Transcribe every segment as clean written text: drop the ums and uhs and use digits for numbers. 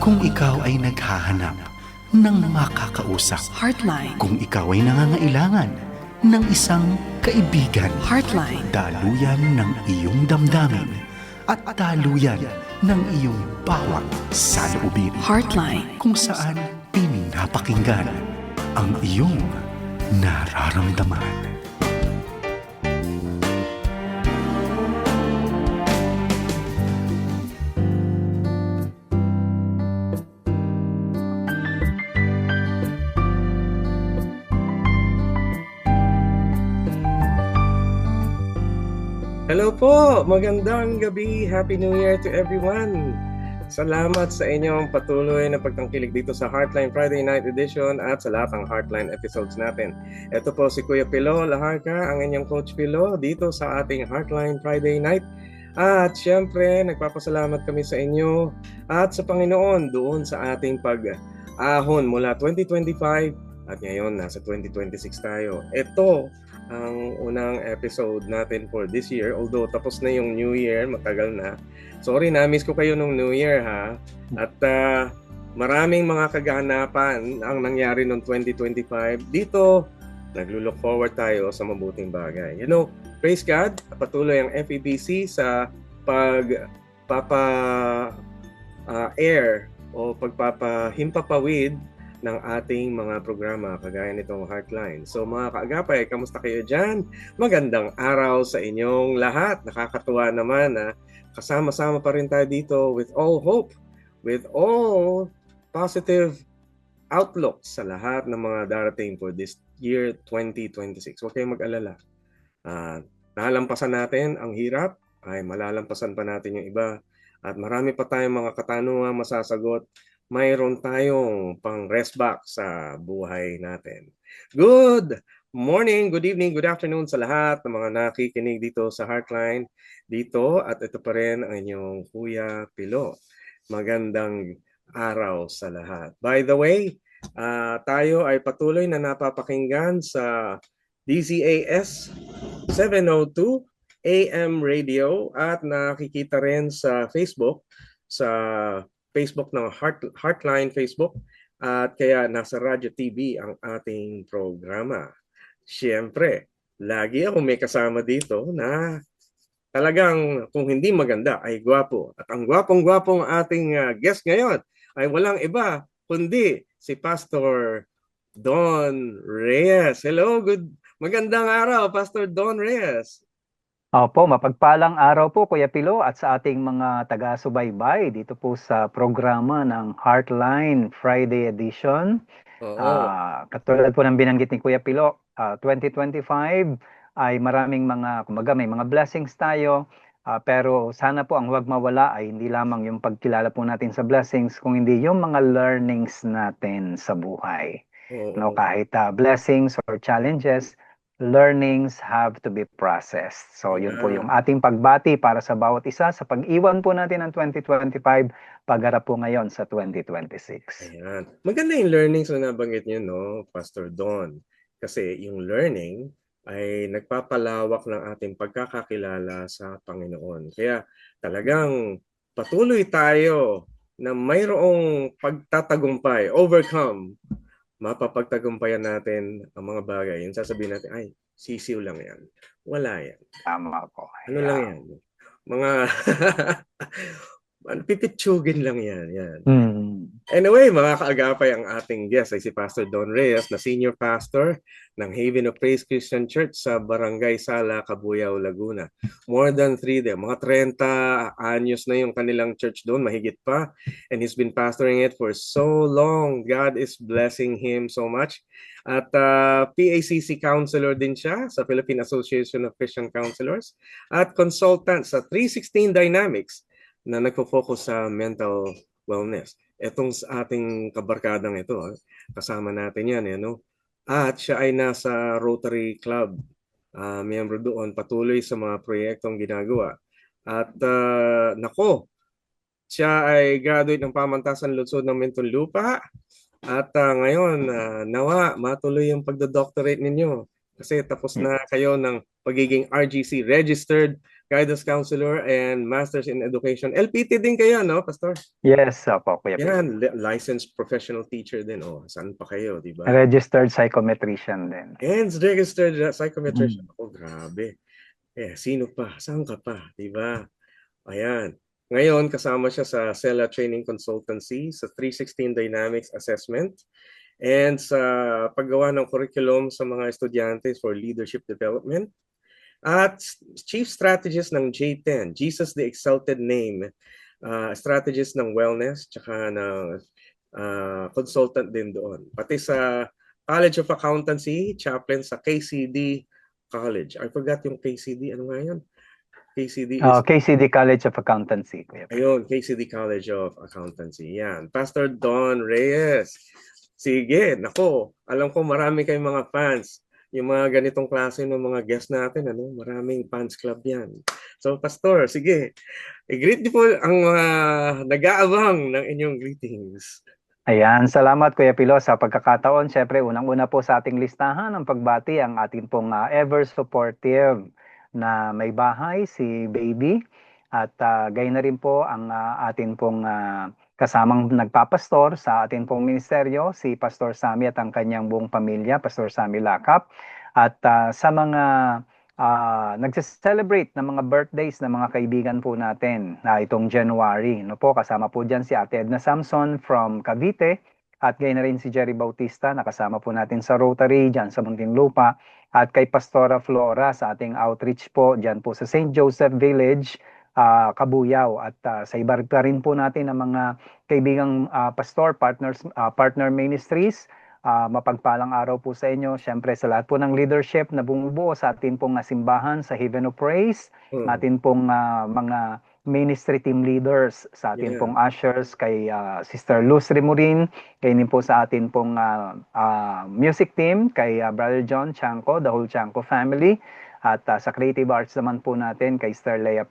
Kung ikaw ay naghahanap ng makakausap, Heartline. kung ikaw ay nangangailangan ng isang kaibigan, Heartline. daluyan ng iyong damdamin at daluyan ng iyong bawat saloobin, Heartline. kung saan pinapakinggan ang iyong nararamdaman. Hello po! Magandang gabi! Happy New Year to everyone! Salamat sa inyong patuloy na pagtangkilik dito sa Heartline Friday Night Edition at sa lahat ng Heartline episodes natin. Ito po si Kuya Pilo Laharca, ang inyong Coach Pilo dito sa ating Heartline Friday Night. At syempre, nagpapasalamat kami sa inyo at sa Panginoon doon sa ating pag-ahon mula 2025 at ngayon nasa 2026 tayo. Ito ang unang episode natin for this year. Although tapos na yung New Year, matagal na. Sorry, na-miss ko kayo nung New Year ha. At maraming mga kaganapan ang nangyari noong 2025. Dito, naglo-look forward tayo sa mabuting bagay. You know, praise God, patuloy ang FEBC sa pagpapa-air o pagpapahimpapawid ng ating mga programa kagaya nitong Heartline. So mga kaagapay, kamusta kayo dyan? Magandang araw sa inyong lahat. Nakakatuwa naman na kasama-sama pa rin tayo dito with all hope, with all positive outlook sa lahat ng mga darating for this year 2026. Huwag kayong mag-alala. Nalampasan natin ang hirap, ay malalampasan pa natin yung iba. At marami pa tayong mga katanungan masasagot. Mayroon tayong pang rest back sa buhay natin. Good morning, good evening, good afternoon sa lahat ng mga nakikinig dito sa Heartline dito at ito pa rin ang inyong Kuya Pilo. Magandang araw sa lahat. By the way, tayo ay patuloy na napapakinggan sa DZAS 702 AM Radio at nakikita rin sa Facebook ng Heartline Facebook at kaya nasa Radyo TV ang ating programa. Siyempre, lagi ako may kasama dito na talagang kung hindi maganda ay gwapo. At ang gwapong-gwapong ating guest ngayon ay walang iba kundi si Pastor Don Reyes. Hello, magandang araw Pastor Don Reyes. Opo, mapagpalang araw po Kuya Pilo at sa ating mga taga-subaybay dito po sa programa ng Heartline Friday Edition. Katulad po ng binanggit ni Kuya Pilo, 2025 ay maraming may mga blessings tayo. Pero sana po ang huwag mawala ay hindi lamang yung pagkilala po natin sa blessings, kung hindi yung mga learnings natin sa buhay. No, kahit blessings or challenges, learnings have to be processed. So yun po yung ating pagbati para sa bawat isa sa pag-iwan po natin ng 2025, pagharap po ngayon sa 2026. Ayan. Maganda yung learnings na nabanggit niyo, no, Pastor Don. Kasi yung learning ay nagpapalawak ng ating pagkakakilala sa Panginoon. Kaya talagang patuloy tayo na mayroong pagtatagumpay, overcome, mapapagtagumpayan natin ang mga bagay. Yung sasabihin natin, ay, sisiw lang yan. Wala yan. Tama po. Ano lang yan? Mga pipitsugin lang yan. Anyway, mga kaagapay, ang ating guest ay si Pastor Don Reyes, na Senior Pastor ng Haven of Praise Christian Church sa Barangay Sala, Cabuyao, Laguna. More than 30, mga 30 anyos na yung kanilang church doon, mahigit pa. And he's been pastoring it for so long. God is blessing him so much. At PACC counselor din siya sa Philippine Association of Christian Counselors at consultant sa 316 Dynamics na nagfo-focus sa mental wellness. Etong ating kabarkadang ito, kasama natin yan. At siya ay nasa Rotary Club, miyembro doon, patuloy sa mga proyektong ginagawa. At siya ay graduate ng Pamantasan Lungsod ng Muntinlupa. At ngayon, nawa, matuloy yung pagdodoctorate ninyo. Kasi tapos na kayo ng pagiging RGC, Registered Guidance Counselor and Masters in Education. LPT din kayo, no, Pastor? Yes, opo, Kuya Pilo. Yan, licensed professional teacher din. Oh, saan pa kayo, di ba? Registered psychometrician din. And registered psychometrician. Mm. Oh, grabe. Sino pa? Saan ka pa? Di ba? Ayan. Ngayon, kasama siya sa Sela Training Consultancy sa 316 Dynamics Assessment and sa paggawa ng curriculum sa mga estudyante for leadership development at Chief Strategist ng J10, Jesus the Exalted Name, strategist ng wellness, tsaka ng consultant din doon. Pati sa College of Accountancy, chaplain sa KCD College. I forgot yung KCD. Ano nga yun? KCD is... KCD College of Accountancy. Kuya Pilo. Ayun, KCD College of Accountancy. Yan. Pastor Don Reyes. Sige, nako. Alam ko marami kayong mga fans. Yung mga ganitong klase ng mga guests natin, ano, maraming fans club yan. So, Pastor, sige. I-greet niyo po ang nag-aabang ng inyong greetings. Ayan, salamat Kuya Pilo sa pagkakataon. Siyempre, unang-una po sa ating listahan ng pagbati ang ating pong ever supportive na may bahay, si Baby. At gayon na rin po ang atin pong kasamang nagpapastor sa atin pong ministeryo, si Pastor Sammy at ang kanyang buong pamilya, Pastor Sammy Lakap. At sa mga nagse-celebrate ng mga birthdays ng mga kaibigan po natin na itong January. No po, kasama po dyan si Ate Edna Samson from Cavite at gayon na rin si Jerry Bautista na kasama po natin sa Rotary dyan sa Muntinlupa at kay Pastora Flora sa ating outreach po dyan po sa St. Joseph Village, Kabuyao at sa iba pa rin po natin ng mga kaibigang pastor, partner ministries. Mapagpalang araw po sa inyo. Siyempre sa lahat po ng leadership na bumubuo sa atin pong simbahan sa Heaven of Praise, atin pong mga ministry team leaders, sa atin pong ushers, kay Sister Luz Remurin, kay din po sa atin pong music team, kay Brother John Chanco, the whole Chanco family, at sa creative arts naman po natin kay Sister Leia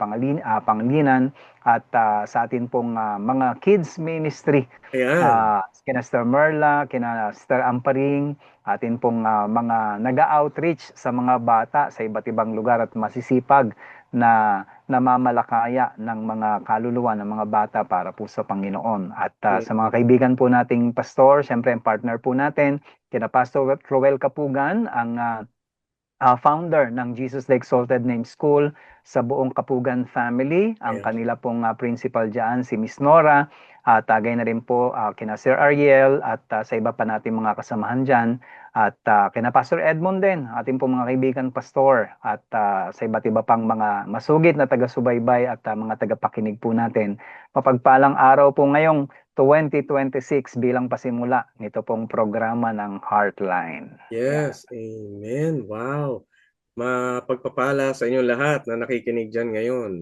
Pangilinan at sa atin pong mga kids ministry, kina Sister Merla, kina Sister Amparing, atin pong mga nag-outreach sa mga bata sa iba't ibang lugar at masisipag na namamalakaya ng mga kaluluwa ng mga bata para po sa Panginoon. At sa mga kaibigan po nating pastor, siyempre ang partner po natin, kina Pastor Roel Kapugan, ang founder ng Jesus the Exalted Name School sa buong Kapugan family, ang kanila pong principal dyan, si Miss Nora, at tagay na rin po kina Sir Ariel at sa iba pa natin mga kasamahan dyan, at kina Pastor Edmond din, ating pong mga kaibigan pastor, at sa iba't iba pang mga masugit na taga-subaybay at mga taga-pakinig po natin. Mapagpalang araw po ngayong 2026 bilang pasimula nito pong programa ng Heartline. Yes, amen. Wow. Mapagpapala sa inyong lahat na nakikinig dyan ngayon.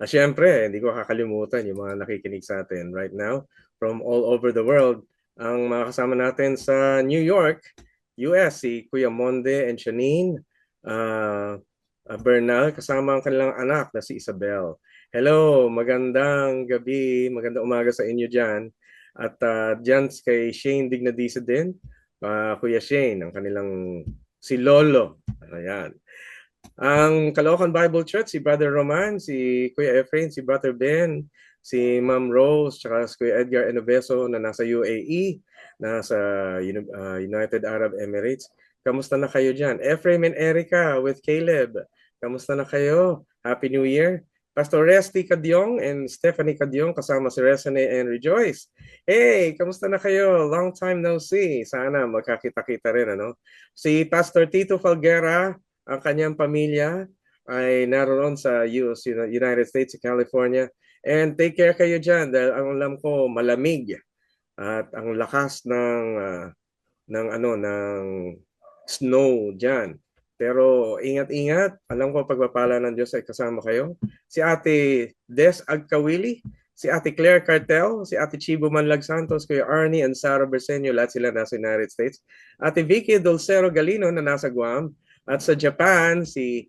Siyempre, hindi ko kakalimutan yung mga nakikinig sa atin right now from all over the world. Ang mga kasama natin sa New York, US, si Kuya Monde and Shanine, Bernal, kasama ang kanilang anak na si Isabel. Hello, magandang gabi, magandang umaga sa inyo dyan. At dyan kay Shane Dignadisa din, Kuya Shane, ang kanilang si Lolo. Ayan. Ang Caloocan Bible Church, si Brother Roman, si Kuya Efrain, si Brother Ben, si Ma'am Rose, tsaka si Kuya Edgar Enoveso na nasa UAE, nasa United Arab Emirates. Kamusta na kayo dyan? Efrain and Erica with Caleb. Kamusta na kayo? Happy New Year. Pastor Resty Cadyong and Stephanie Cadyong kasama si Resone and Rejoice. Hey, kamusta na kayo? Long time no see. Sana magkakita-kita rin, ano? Si Pastor Tito Falguera, ang kanyang pamilya ay naroon sa United States, California. And take care kayo dyan dahil ang alam ko malamig at ang lakas ng snow dyan. Pero ingat-ingat, alam ko pagpapala ng Diyos ay kasama kayo. Si Ate Des Agkawili, si Ate Claire Cartel, si Ate Chibo Manlag Santos, Kuya Arnie and Sarah Bersenio, lahat sila nasa United States. Ate Vicky Dulcero Galino na nasa Guam. At sa Japan, si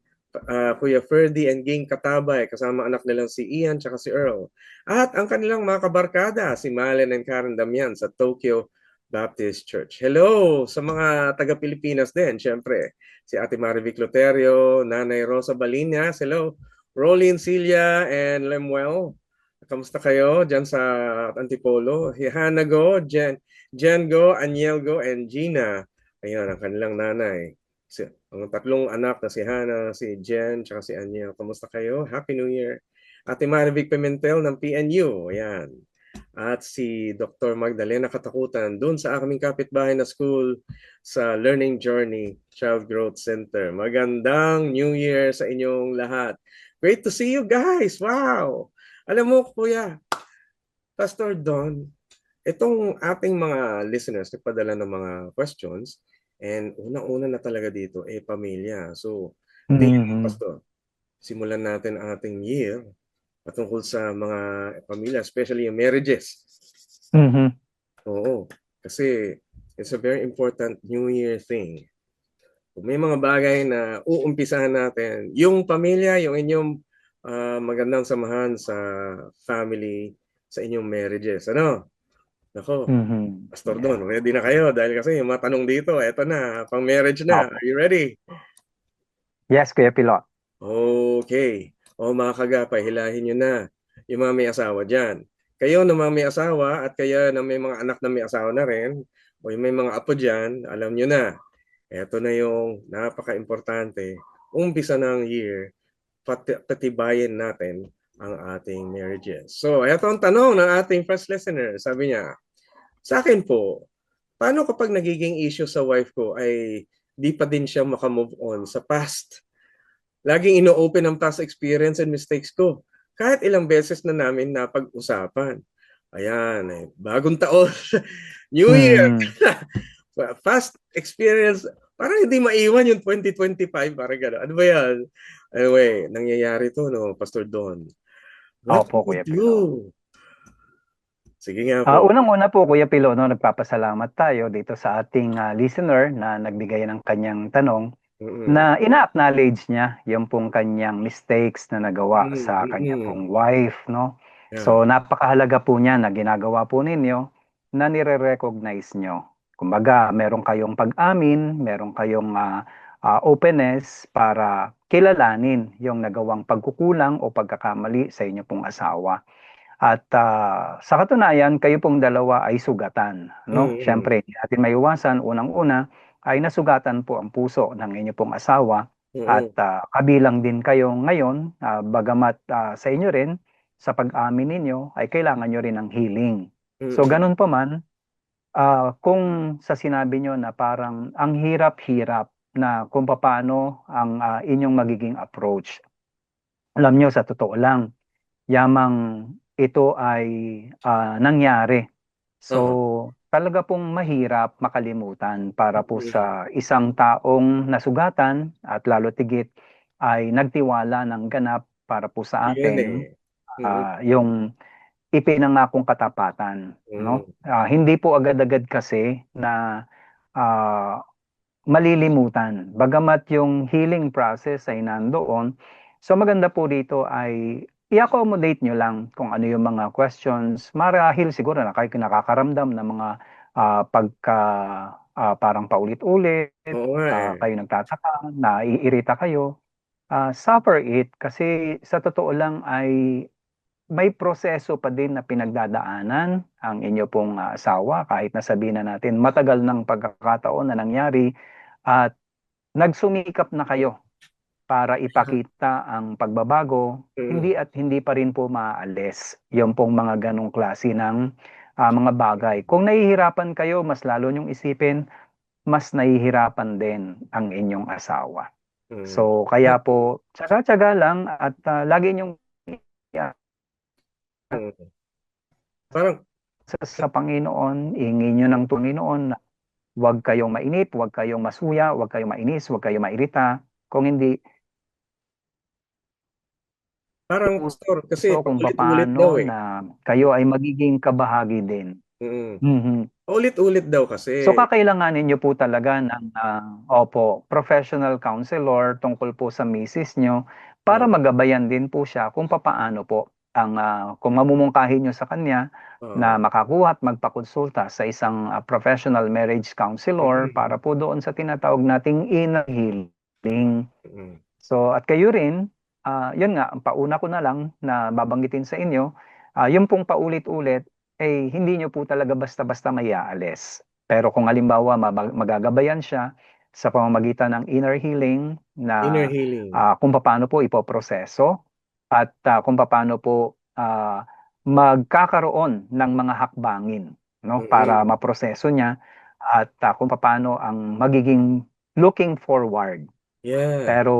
Kuya Ferdy and Ging Katabay, kasama anak nilang si Ian at si Earl. At ang kanilang mga kabarkada, si Malen and Karen Damian sa Tokyo Baptist Church. Hello sa mga taga-Pilipinas din, syempre. Si Ate Marivic Loterio, Nanay Rosa Balinas, hello. Rolin, Celia, and Lemuel. Kamusta kayo dyan sa Antipolo? Hana Go, Jen Go, Aniel Go, and Gina. Ayan, ang kanilang nanay. Ang tatlong anak na si Hana, si Jen, tsaka si Aniel. Kamusta kayo? Happy New Year. Ate Marivic Pimentel ng PNU. Ayan. At si Dr. Magdalena Katakutan doon sa aming kapitbahay na school sa Learning Journey Child Growth Center. Magandang New Year sa inyong lahat. Great to see you guys. Wow! Alam mo, Kuya, Pastor Don, itong ating mga listeners nagpadala ng mga questions and unang-una na talaga dito pamilya. So, Pastor, simulan natin ang ating year patungkol sa mga pamilya, especially yung marriages. Oo, kasi it's a very important New Year thing. Kung may mga bagay na uumpisahan natin, yung pamilya, yung inyong magandang samahan sa family, sa inyong marriages. Ano? Nako, Pastor Don, ready na kayo? Dahil kasi yung mga tanong dito, eto na, pang marriage na. Are you ready? Yes, Kuya Pilot. Okay. O mga kagapay, hilahin nyo na yung mga may asawa dyan. Kayo na mga may asawa at kayo na may mga anak na may asawa na rin, o yung may mga apo dyan, alam nyo na. Ito na yung napaka-importante. Umpisa ng year, patibayin natin ang ating marriages. So, ito ang tanong ng ating first listener. Sabi niya, sa akin po, paano kapag nagiging issue sa wife ko ay di pa din siya makamove on sa past? Laging ino-open ang past experience and mistakes ko. Kahit ilang beses na namin napag-usapan. Ayan, bagong taon. New Year. Past experience. Parang hindi maiwan yung 2025. Parang gano'n. Ano ba yan? Anyway, nangyayari to, no, Pastor Don. What Opo, would Kuya Pilo. Sige nga po. Unang-una po, Kuya Pilo, no, nagpapasalamat tayo dito sa ating listener na nagbigay ng kanyang tanong na ina-acknowledge niya yung pong kanyang mistakes na nagawa sa kanyang pong wife, no? Yeah. So napakahalaga po niya na ginagawa po ninyo na nire-recognize nyo. Kumbaga, meron kayong pag-amin, meron kayong openness para kilalanin yung nagawang pagkukulang o pagkakamali sa inyo pong asawa. At sa katunayan, kayo pong dalawa ay sugatan, no? Siyempre, hindi natin maiwasan, unang-una ay nasugatan po ang puso ng inyo pong asawa at kabilang din kayo ngayon, bagamat sa inyo rin, sa pag-amin ninyo ay kailangan nyo rin ng healing. So ganun pa man, kung sa sinabi nyo na parang ang hirap-hirap na kung paano ang inyong magiging approach, alam nyo sa totoo lang, yamang ito ay nangyari. So, talaga pong mahirap makalimutan para po sa isang taong nasugatan at lalo tigit ay nagtiwala ng ganap para po sa atin yung ipinangakong katapatan. No? Hindi po agad-agad kasi na malilimutan. Bagamat yung healing process ay nandoon, so maganda po dito ay i-accommodate nyo lang kung ano yung mga questions. Marahil siguro na kayo nakakaramdam ng mga parang paulit-ulit, kayo nagtataka, naiirita kayo. Suffer it kasi sa totoo lang ay may proseso pa din na pinagdadaanan ang inyo pong asawa kahit na sabihin na natin matagal ng pagkakataon na nangyari at nagsumikap na kayo para ipakita ang pagbabago, hindi at hindi pa rin po maaalis yung pong mga ganong klase ng mga bagay. Kung nahihirapan kayo, mas lalo nyong isipin, mas nahihirapan din ang inyong asawa. So, kaya po, tsaga-tsaga lang at lagi nyong parang sa Panginoon, ihingi nyo ng Panginoon na huwag kayong mainip, huwag kayong masuya, huwag kayong mainis, huwag kayong mairita. Kung hindi, parang Pastor, kasi kung paulit-ulit paano daw na kayo ay magiging kabahagi din. Ulit-ulit daw kasi. So kakailanganin nyo po talaga ng professional counselor tungkol po sa misis nyo para magabayan din po siya kung papaano po ang kung mamumungkahin nyo sa kanya na makakuha at magpakonsulta sa isang professional marriage counselor para po doon sa tinatawag nating inner healing. So at kayo rin yun nga, ang pauna ko na lang na babanggitin sa inyo, yung pong paulit-ulit, eh, hindi nyo po talaga basta-basta maiaalis. Pero kung halimbawa magagabayan siya sa pamamagitan ng inner healing Inner na healing. kung paano po ipoproseso at kung paano po magkakaroon ng mga hakbangin, no, para Mm. maproseso niya at kung paano ang magiging looking forward. Yeah. Pero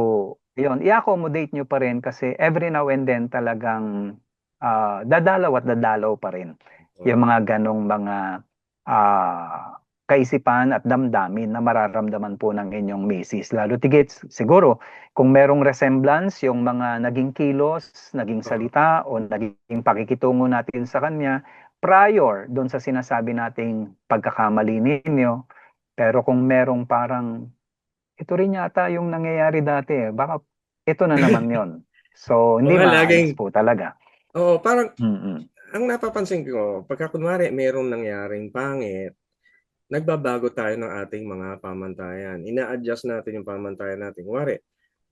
yun, i-accommodate nyo pa rin kasi every now and then talagang dadalaw at dadalaw pa rin yung Oo. mga ganong mga kaisipan at damdamin na mararamdaman po ng inyong misis. Lalo tigit siguro kung merong resemblance yung mga naging kilos, naging Oo. salita o naging pakikitungo natin sa kanya prior doon sa sinasabi nating pagkakamali ninyo. Pero kung merong parang ito rin yata yung nangyayari dati. Baka ito na naman yon. So, hindi Mga maaalis laging, po talaga. oo, parang Mm-mm. ang napapansin ko, pagka kunwari merong nangyaring pangit, nagbabago tayo ng ating mga pamantayan. Ina-adjust natin yung pamantayan natin. Kunwari,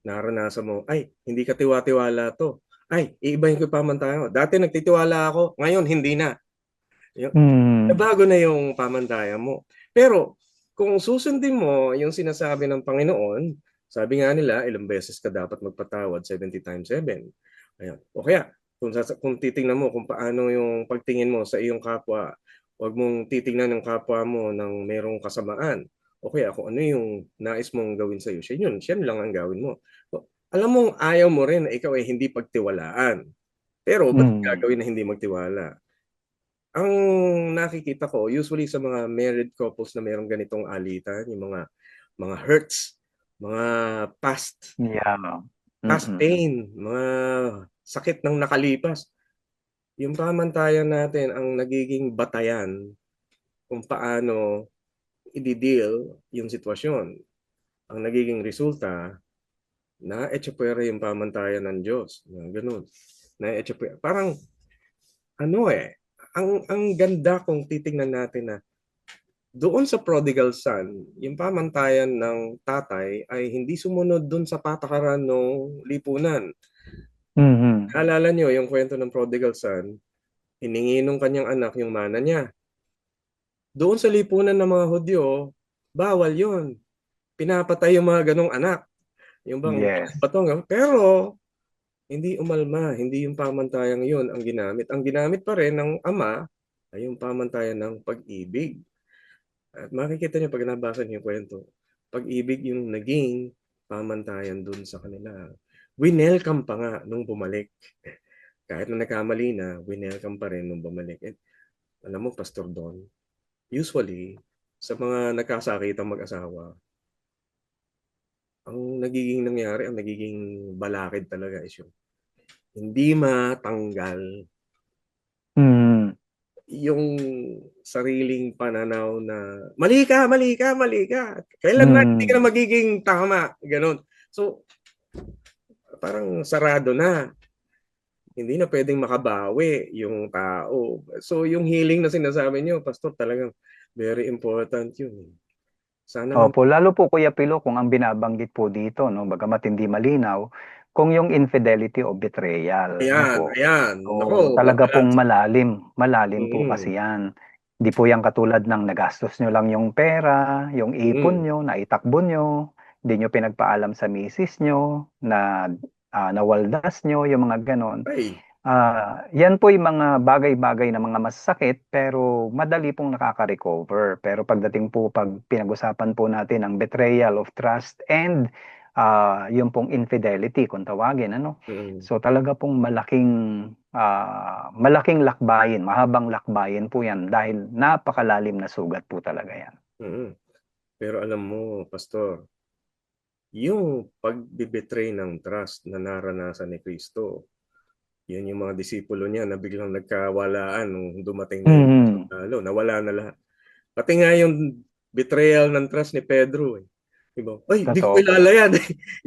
naranasan mo, ay, hindi ka tiwa-tiwala to. Ay, iibahin ko yung pamantayan ko. Dati nagtitiwala ako, ngayon hindi na. Mm. Nabago na yung pamantayan mo. Pero, kung susundin mo yung sinasabi ng Panginoon, sabi nga nila, ilang beses ka dapat magpatawad, 70 times 7. Ayan. O kaya, kung titingnan mo kung paano yung pagtingin mo sa iyong kapwa, huwag mong titingnan yung kapwa mo ng merong kasamaan. O kaya kung ano yung nais mong gawin sa iyo, siya lang ang gawin mo. So, alam mong ayaw mo rin na ikaw ay hindi pagtiwalaan. Pero ba't Mm. gagawin na hindi magtiwala? Ang nakikita ko, usually sa mga married couples na mayroong ganitong alitan, yung mga hurts, mga Yeah. past Mm-mm. pain, mga sakit ng nakalipas, yung pamantayan natin ang nagiging batayan kung paano i-deal yung sitwasyon. Ang nagiging resulta, na-echapwera yung pamantayan ng Diyos. Ganun. Na-echapwera. Parang, ang ganda kung titingnan natin na doon sa prodigal son, yung pamantayan ng tatay ay hindi sumunod doon sa patakaran ng lipunan. Mhm. Alala nyo yung kwento ng prodigal son, hiningi nung kanyang anak yung mana niya. Doon sa lipunan ng mga Hudyo, bawal yon. Pinapatay yung mga ganong anak. Yung bang Yes. batong. Pero, hindi umalma. Hindi yung pamantayang yun ang ginamit. Ang ginamit pa rin ng ama ay yung pamantayan ng pag-ibig. At makikita niyo pag nabasa niyo yung kwento, pag-ibig yung naging pamantayan dun sa kanila. Winelcome pa nga nung bumalik. Kahit na nagkamali na, winelcome pa rin nung bumalik. And, alam mo, Pastor Don, usually, sa mga nagkasakitang mag-asawa, ang nagiging nangyari, ang nagiging balakid talaga is yung hindi matanggal Mm. yung sariling pananaw na mali ka, mali ka, mali ka. Kailan na hindi ka Mm. na magiging tama? Ganon. So, parang sarado na. Hindi na pwedeng makabawi yung tao. So, yung healing na sinasabi niyo, Pastor, talagang very important yun. Sana nga. Opo, lalo po Kuya Pilo kung ang binabanggit po dito, no, bagamat hindi malinaw, kung yung infidelity o betrayal, ano Ayan, po. ayan. Nako, So, talaga pong madalas. malalim, malalim po Mm, kasi yan. Hindi po yan katulad ng nagastos nyo lang yung pera, yung ipon mm. nyo, naitakbo nyo, hindi nyo pinagpaalam sa misis nyo, na nawaldas nyo, yung mga ganon. Ay, Yan po yung mga bagay-bagay na mga masakit pero madali pong nakaka-recover. Pero pagdating po pag pinag-usapan po natin ang betrayal of trust and yung pong infidelity kung tawagin, ano? mm, So talaga pong malaking lakbayin, mahabang lakbayin po yan dahil napakalalim na sugat po talaga yan. mm. Pero alam mo, Pastor, yung pag-betray ng trust na naranasan ni Kristo, yun yung mga disipulo niya na biglang nagkawalaan nung dumating na yung Mhm. sundalo. Nawala na lahat. Pati nga yung betrayal ng trust ni Pedro. Eh. Diba? Ay, di ko Totoo po. kilala yan.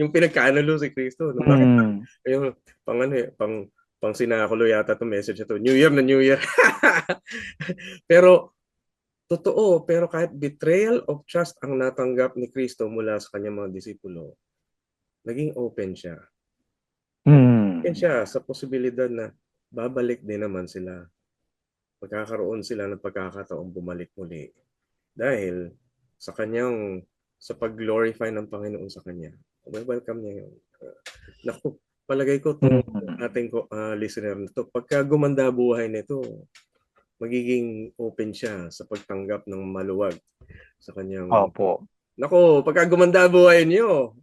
yung pinagkaanulo si Kristo. Nung nakita, Mm. yung pang ano eh, pang sinakulo yata itong message ito. New Year na New Year. Pero, totoo. Pero kahit betrayal of trust ang natanggap ni Kristo mula sa kanyang mga disipulo, naging open siya. open siya sa posibilidad na babalik din naman sila. Magkakaroon sila ng pagkakataong bumalik muli. Dahil sa kanyang, sa pag-glorify ng Panginoon sa kanya, welcome niya yun. Naku, palagay ko itong ating listener na to, pagka gumanda buhay nito, magiging open siya sa pagtanggap ng maluwag sa kanyang... Opo. Naku, pagka gumanda buhay niyo,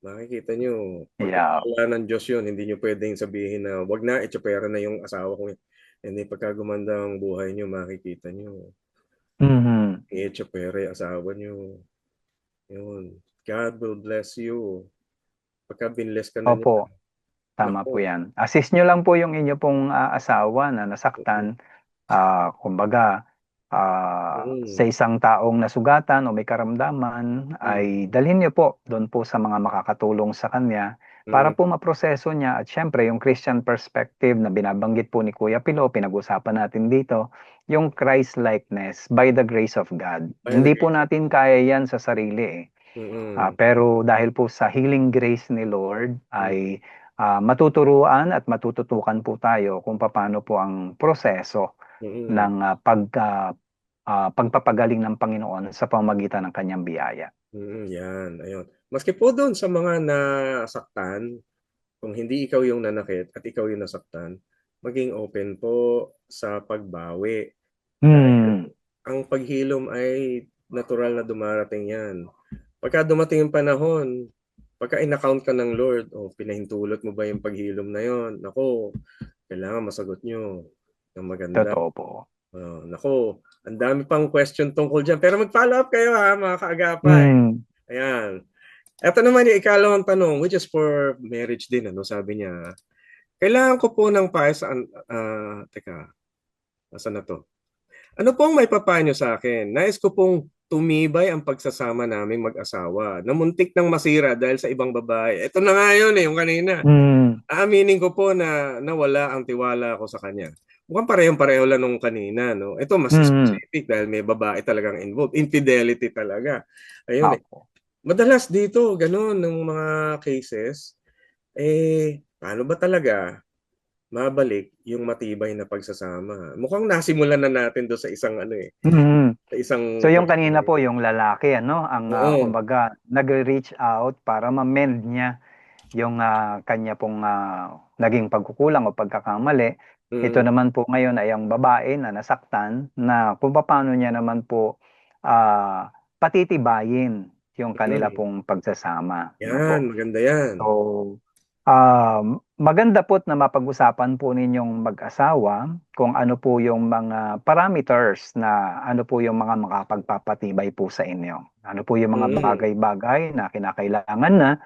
makikita niyo, Yeah. wala ng Diyos yun, hindi niyo pwedeng sabihin na wag na, itsapera na yung asawa ko. Hindi, pagka gumanda ang buhay niyo, makikita niyo. Itsapera yung asawa niyo. Yun. God will bless you. Pagka binless ka na niya. Opo. Tama po yan. Assist nyo lang po yung inyo pong asawa na nasaktan. Kumbaga, sa isang taong nasugatan o may karamdaman, ay dalhin nyo po doon po sa mga makakatulong sa kanya para po maproseso niya. At syempre, yung Christian perspective na binabanggit po ni Kuya Pilo, pinag-usapan natin dito, yung Christ-likeness by the grace of God. Hindi po natin kaya yan sa sarili pero dahil po sa healing grace ni Lord ay matuturuan at matututukan po tayo kung paano po ang proseso ng pagpapagaling ng Panginoon sa pamamagitan ng kanyang biyaya. Yan, ayun. Maski po doon sa mga nasaktan, kung hindi ikaw yung nanakit at ikaw yung nasaktan, maging open po sa pagbawi. Ang paghilom ay natural na dumarating yan. Pagka dumating yung panahon, pagka in-account ka ng Lord, pinahintulot mo ba yung paghilom na yon? Nako, kailangan masagot nyo ng maganda. Totoo po. Nako, ang dami pang question tungkol dyan. Pero mag-follow up kayo mga kaagapay. Ayan. Ito naman yung ikalawang tanong, which is for marriage din. Sabi niya, kailangan ko po ng payo sa... teka, nasa na to? Ano pong may papayo sa akin? Nais ko pong tumibay ang pagsasama naming mag-asawa. Namuntik nang masira dahil sa ibang babae. Ito na nga yun yung kanina. Aaminin ko po na nawala ang tiwala ko sa kanya. Mukhang parehong-pareho lang nung kanina. No? Ito mas specific dahil may babae talagang involved. Infidelity talaga. Ayun. Madalas dito, ganun, ng mga cases, paano ba talaga mabalik yung matibay na pagsasama? Mukhang nasimulan na natin do sa isang sa isang... So yung kanina po, yung lalaki, ang kumbaga, nag-reach out para ma-mend niya yung kanya pong naging pagkukulang o pagkakamali. Ito naman po ngayon ay ang babae na nasaktan na kung paano niya naman po patitibayin yung kanila pong pagsasama. Yan, maganda yan. So, maganda po na mapag-usapan po ninyong mag-asawa kung ano po yung mga parameters na ano po yung mga makapagpapatibay po sa inyo. Ano po yung mga bagay-bagay na kinakailangan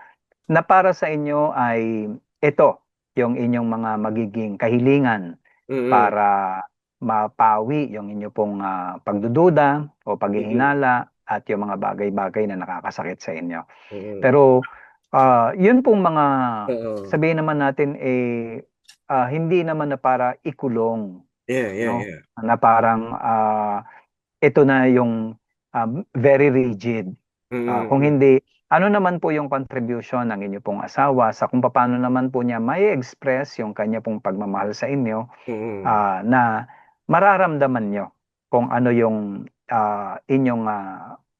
na para sa inyo ay ito, yung inyong mga magiging kahilingan para mapawi yung inyo pong pagdududa o paghihinala at yung mga bagay-bagay na nakakasakit sa inyo. Pero yun pong mga sabihin naman natin hindi naman na para ikulong. Na parang ito na yung very rigid. Kung hindi, ano naman po yung contribution ng inyo pong asawa sa kung paano naman po niya may express yung kanya pong pagmamahal sa inyo na mararamdaman nyo kung ano yung inyong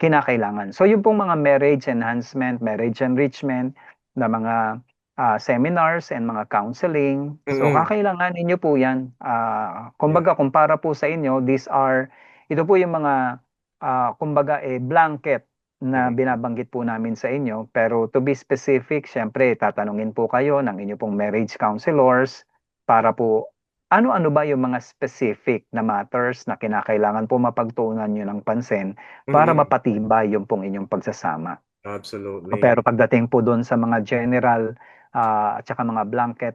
kinakailangan. So yung pong mga marriage enhancement, marriage enrichment na mga seminars and mga counseling, so kakailanganin nyo po yan. Kumbaga, kumpara po sa inyo, ito po yung mga kumbaga blanket na binabanggit po namin sa inyo. Pero to be specific, syempre, tatanungin po kayo ng inyo pong marriage counselors para po ano-ano ba yung mga specific na matters na kinakailangan po mapagtuunan nyo ng pansin para mapatibay yung pong inyong pagsasama. Absolutely. Pero pagdating po doon sa mga general at saka mga blanket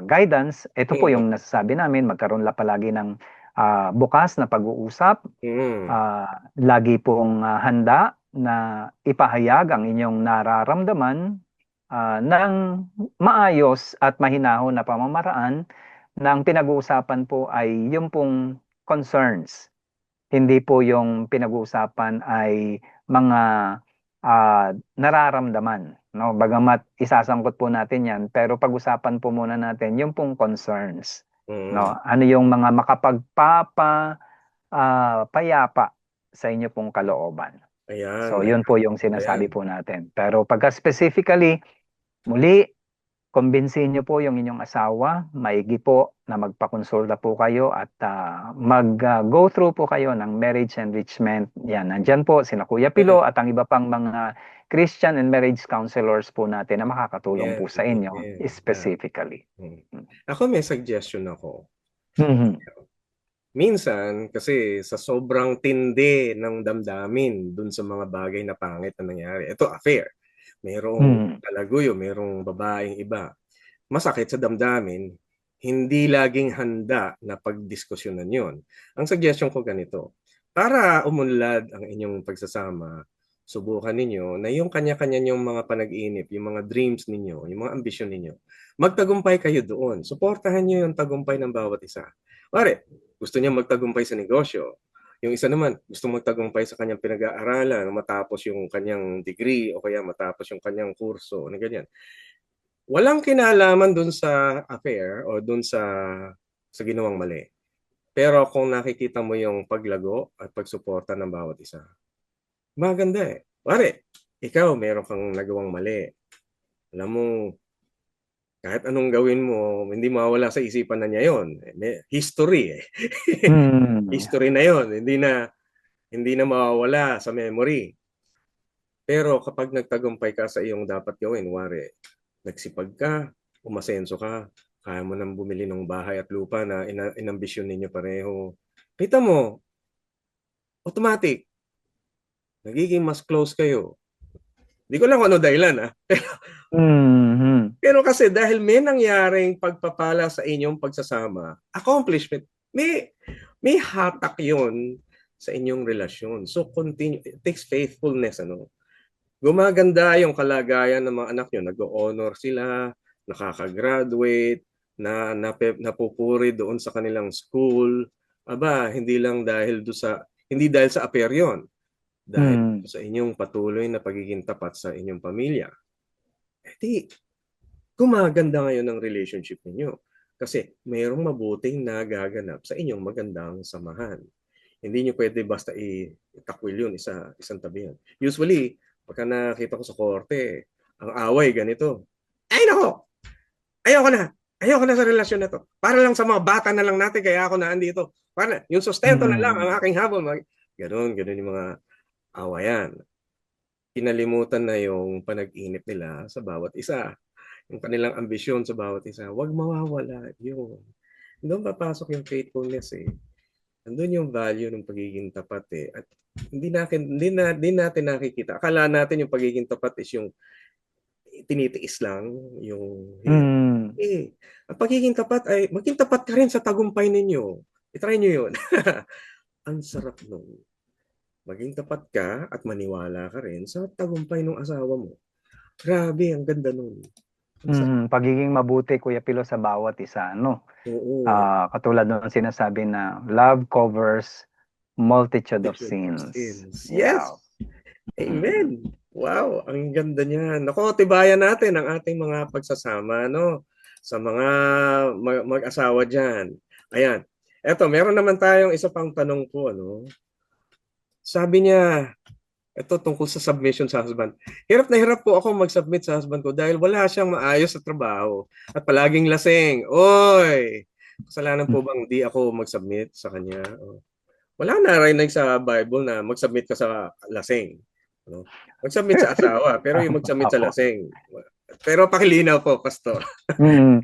guidance, ito po yung nasasabi namin, magkaroon lang palagi ng bukas na pag-uusap, lagi pong handa na ipahayag ang inyong nararamdaman ng maayos at mahinahon na pamamaraan na ang pinag-uusapan po ay yung pong concerns. Hindi po yung pinag-uusapan ay mga nararamdaman, no? Bagamat isasangkot po natin 'yan, pero pag-usapan po muna natin yung pong concerns, no? Mm. Ano yung mga payapa sa inyo pong kalooban. Ayan, So, ayan. yun po yung Ganda yan. sinasabi po natin. Pero pagka specifically, muli, kumbinsihin niyo po yung inyong asawa, maigi po na magpakonsulta po kayo at mag-go through po kayo ng marriage enrichment. Yan, nandyan po sina Kuya Yan, Pilo at ang iba pang mga Christian and marriage counselors po natin na makakatulong yan, po sa inyo yan. Yeah. specifically. Mm. Ako may suggestion ako. Mhm. Minsan, kasi sa sobrang tindi ng damdamin dun sa mga bagay na pangit na nangyari. Ito, affair. Merong Mhm. talaguyo, merong babaeng iba. Masakit sa damdamin, hindi laging handa na pagdiskusyonan yon. Ang suggestion ko ganito, para umunlad ang inyong pagsasama, subukan ninyo na yung kanya-kanya yung mga panag-iinip, yung mga dreams ninyo, yung mga ambisyon ninyo, magtagumpay kayo doon. Suportahan nyo yung tagumpay ng bawat isa. Pare, gusto niya magtagumpay sa negosyo. Yung isa naman, gusto magtagumpay sa kanyang pinag-aaralan, matapos yung kanyang degree o kaya matapos yung kanyang kurso, na ganyan. Walang kinalaman dun sa affair o dun sa ginawang mali. Pero kung nakikita mo yung paglago at pagsuporta ng bawat isa, maganda eh. Pare, ikaw meron kang nagawang mali. Alam mo, kahit anong gawin mo, hindi mawala sa isipan na niya yon. History eh. Mhm. History na yon. Hindi na mawawala sa memory. Pero kapag nagtagumpay ka sa iyong dapat gawin, wari, nagsipag ka, umasenso ka, kaya mo nang bumili ng bahay at lupa na inambisyon ninyo pareho. Kita mo, automatic, nagiging mas close kayo. Hindi ko lang kung ano dahilan ah. Mhm. Pero kasi dahil may nangyaring pagpapala sa inyong pagsasama, accomplishment, may hatak yon sa inyong relasyon. So continue, it takes faithfulness, ano. Gumaganda yung kalagayan ng mga anak nyo, nag-honor sila, nakaka-graduate, napupuri doon sa kanilang school. Aba, hindi dahil sa affair yun, dahil Mhm. sa inyong patuloy na pagiging tapat sa inyong pamilya. Eh di, gumaganda ngayon ang relationship ninyo. Kasi mayroong mabuting nagaganap sa inyong magandang samahan. Hindi nyo pwede basta itakwil yun, isang tabi yun. Usually, pagka nakita ko sa korte, ang away ganito. Ay nako, ayoko na. Ayoko na sa relasyon na to. Para lang sa mga bata na lang natin, kaya ako na andito. Para yung sustento na lang ang Mhm. aking habol. Ganon yung mga awayan. Pinalimutan na yung panag-inip nila sa bawat isa. Yung kanilang ambisyon sa bawat isa. Huwag mawawala yun. Doon papasok yung faithfulness eh. Andun yung value ng pagiging tapat eh. At hindi natin nakikita. Akala natin yung pagiging tapat is yung tinitiis lang, yung Mhm. ang pagiging tapat ay maging tapat ka rin sa tagumpay ninyo. I-try nyo yun. Ang sarap nun. Maging tapat ka at maniwala ka rin sa tagumpay ng asawa mo. Grabe, ang ganda nun. Ang sarap. Mhm. Pagiging mabuti, Kuya Pilo, sa bawat isa, no? Oo. Katulad ng sinasabi na love covers multitude of Multitude of sins. sins. Yes. Yeah. Mhm. Amen. Wow, ang ganda niyan. Nako, tibayan natin ang ating mga pagsasama, no? Sa mga mag-asawa diyan. Ayan. Eto, meron naman tayong isa pang tanong po, ano? Sabi niya, ito tungkol sa submission sa husband. Hirap na hirap po ako mag-submit sa husband ko dahil wala siyang maayos sa trabaho at palaging lasing. Oy! Kasalanan po bang di ako mag-submit sa kanya? Wala na narinig sa Bible na mag-submit ka sa lasing. No? Mag-submit sa asawa, pero yung mag-submit sa Opo. lasing. Pero pakilinaw po, Pastor. Mhm.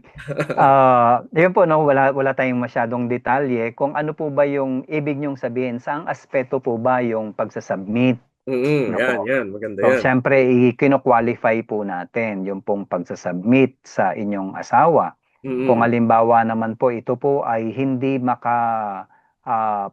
Yun po, no, wala tayong masyadong detalye kung ano po ba yung ibig niyong sabihin, saang aspeto po ba yung pagsasubmit, no Yan, po. yan. Maganda So, yan. syempre, kino-qualify po natin yung pong pagsasubmit sa inyong asawa. Kung Mm-mm. halimbawa naman po, ito po ay hindi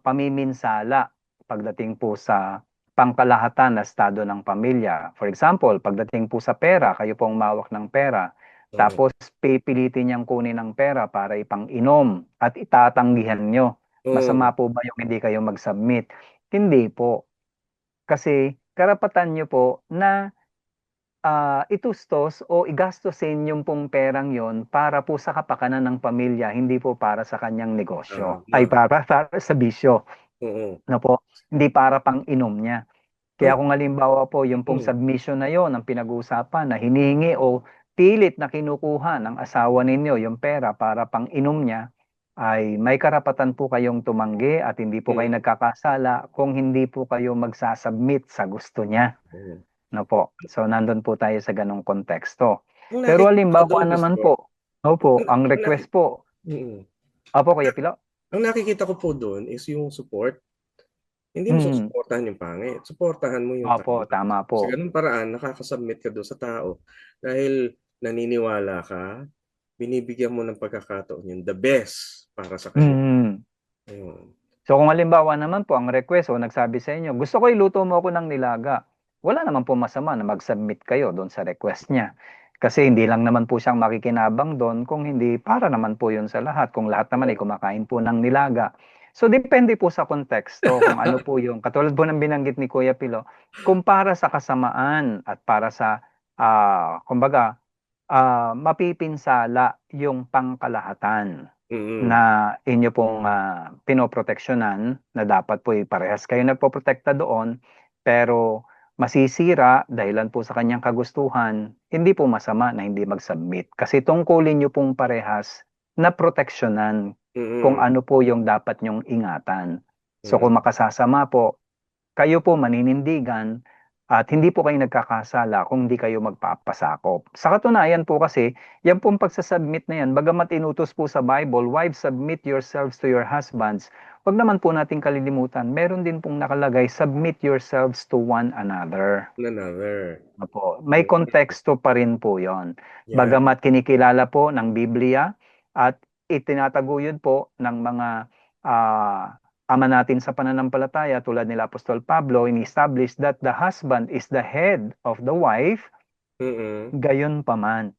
pamiminsala pagdating po sa pangkalahatan na estado ng pamilya. For example, pagdating po sa pera, kayo pong mawak ng pera, Oo. tapos pipilitin niyang kunin ng pera para ipang-inom at itatanggihan nyo. Oo. Masama po ba yung hindi kayo mag-submit? Hindi po. Kasi karapatan niyo po na itustos o igastusin yung pong perang yon para po sa kapakanan ng pamilya, hindi po para sa kanyang negosyo, ay Tama. para sa bisyo, Oo. no po, hindi para pang inom niya. Ang Kaya kung halimbawa po yung pong mm, submission na yon ang pinag-uusapan na hinihingi o pilit na kinukuha ng asawa ninyo yung pera para pang inom niya, ay may karapatan po kayong tumanggi at hindi po kayo mm, nagkakasala kung hindi po kayo magsasubmit sa gusto niya. oo. No po. So, nandun po tayo sa ganong konteksto. Ang Pero nakikita ko halimbawa doon, naman Pastor, po, opo, ang ang ang naki request po, mm. opo, Kuya Pilo? Ang nakikita ko po doon is yung support. Hindi mo Mm, susuportahan yung pangit, suportahan mo yung opo, tama. tama po. Sa gano'ng paraan nakaka-submit ka do'n sa tao dahil naniniwala ka, binibigyan mo ng pagkakataon yung the best para sa kanya, Mm. ayun. So, kung halimbawa naman po, ang request o nagsabi sa inyo, gusto ko iluto mo ako ng nilaga. Wala naman po masama na mag-submit kayo doon sa request niya. Kasi hindi lang naman po siyang makikinabang doon kung hindi para naman po yun sa lahat. Kung lahat naman ay Oo, kumakain po ng nilaga. So, depende po sa konteksto kung ano po yung, katulad po ng binanggit ni Kuya Pilo, kung para sa kasamaan at para sa, kumbaga, mapipinsala yung pangkalahatan mm, na inyo pong pinoproteksyonan na dapat po parehas kayo nagpoprotekta doon, pero masisira dahilan po sa kanyang kagustuhan, hindi po masama na hindi mag-submit. Kasi tungkulin nyo pong parehas na proteksyonan kung mm, ano po yung dapat nyong ingatan. So mm, kung makasasama po, kayo po maninindigan at hindi po kayo nagkakasala kung hindi kayo magpapasakop. Sa katunayan po kasi, yan pong pagsasubmit na yan, bagamat inutos po sa Bible, wives, submit yourselves to your husbands, wag naman po nating kalilimutan, meron din pong nakalagay, submit yourselves to one another. another, Opo, may mm, konteksto pa rin po yon. yan, Bagamat kinikilala po ng Biblia at itinataguyod po ng mga ama natin sa pananampalataya tulad nila Apostol Pablo, in-establish that the husband is the head of the wife, mm, gayon pa man.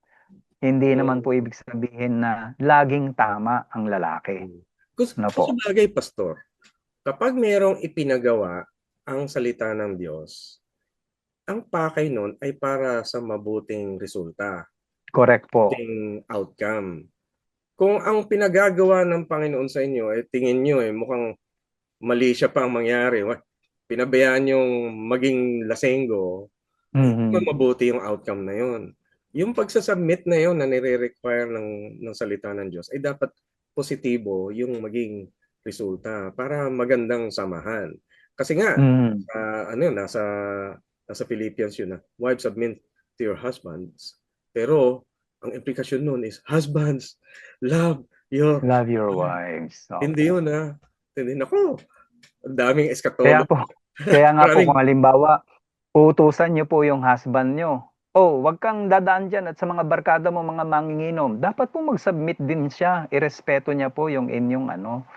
Hindi naman po mm, ibig sabihin na laging tama ang lalaki. hmm. Kung No po. sabagay, Pastor, kapag merong ipinagawa ang salita ng Diyos, ang pakay nun ay para sa mabuting resulta, Correct po. mabuting outcome. Kung ang pinagagawa ng Panginoon sa inyo ay tingin nyo mukhang mali siya pang mangyari, pinabayaan yung maging lasenggo, ay hindi Mhm. mabuti yung outcome na yun. Yung pagsasubmit na yun na nire-require ng salita ng Diyos ay dapat positibo yung maging resulta para magandang samahan. Kasi nga, Mhm. ano yun, nasa Philippians yun na, wives submit to your husbands. Pero, ang implikasyon nun is, husbands, love your Love your wife. wives. Hindi Opo. yun Hindi, nako, ang daming Kaya eskatolo. po, kaya nga po kung Maraming, halimbawa, uutusan niyo po yung husband niyo. Oh, wag kang dadaan dyan at sa mga barkada mo, mga manginginom. Dapat po mag-submit din siya. Irespeto niya po yung inyong ano.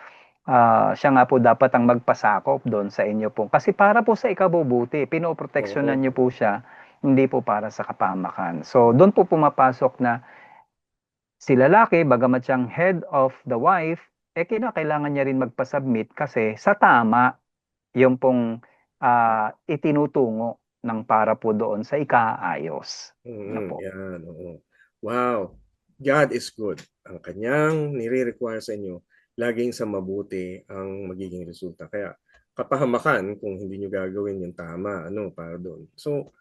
Siya nga po dapat ang magpasakop doon sa inyo po. Kasi para po sa ikabubuti, oo, pinoproteksyonan niyo po siya, hindi po para sa kapamakan. So, doon po pumapasok na si lalaki, bagamat siyang head of the wife, kinakailangan niya rin magpasubmit kasi sa tama yung pong itinutungo ng para po doon sa ikaayos. Na po. yan, oo. Wow, God is good. Ang kanyang nire-require sa inyo, laging sa mabuti ang magiging resulta. Kaya kapahamakan kung hindi nyo gagawin yung tama, para doon. So,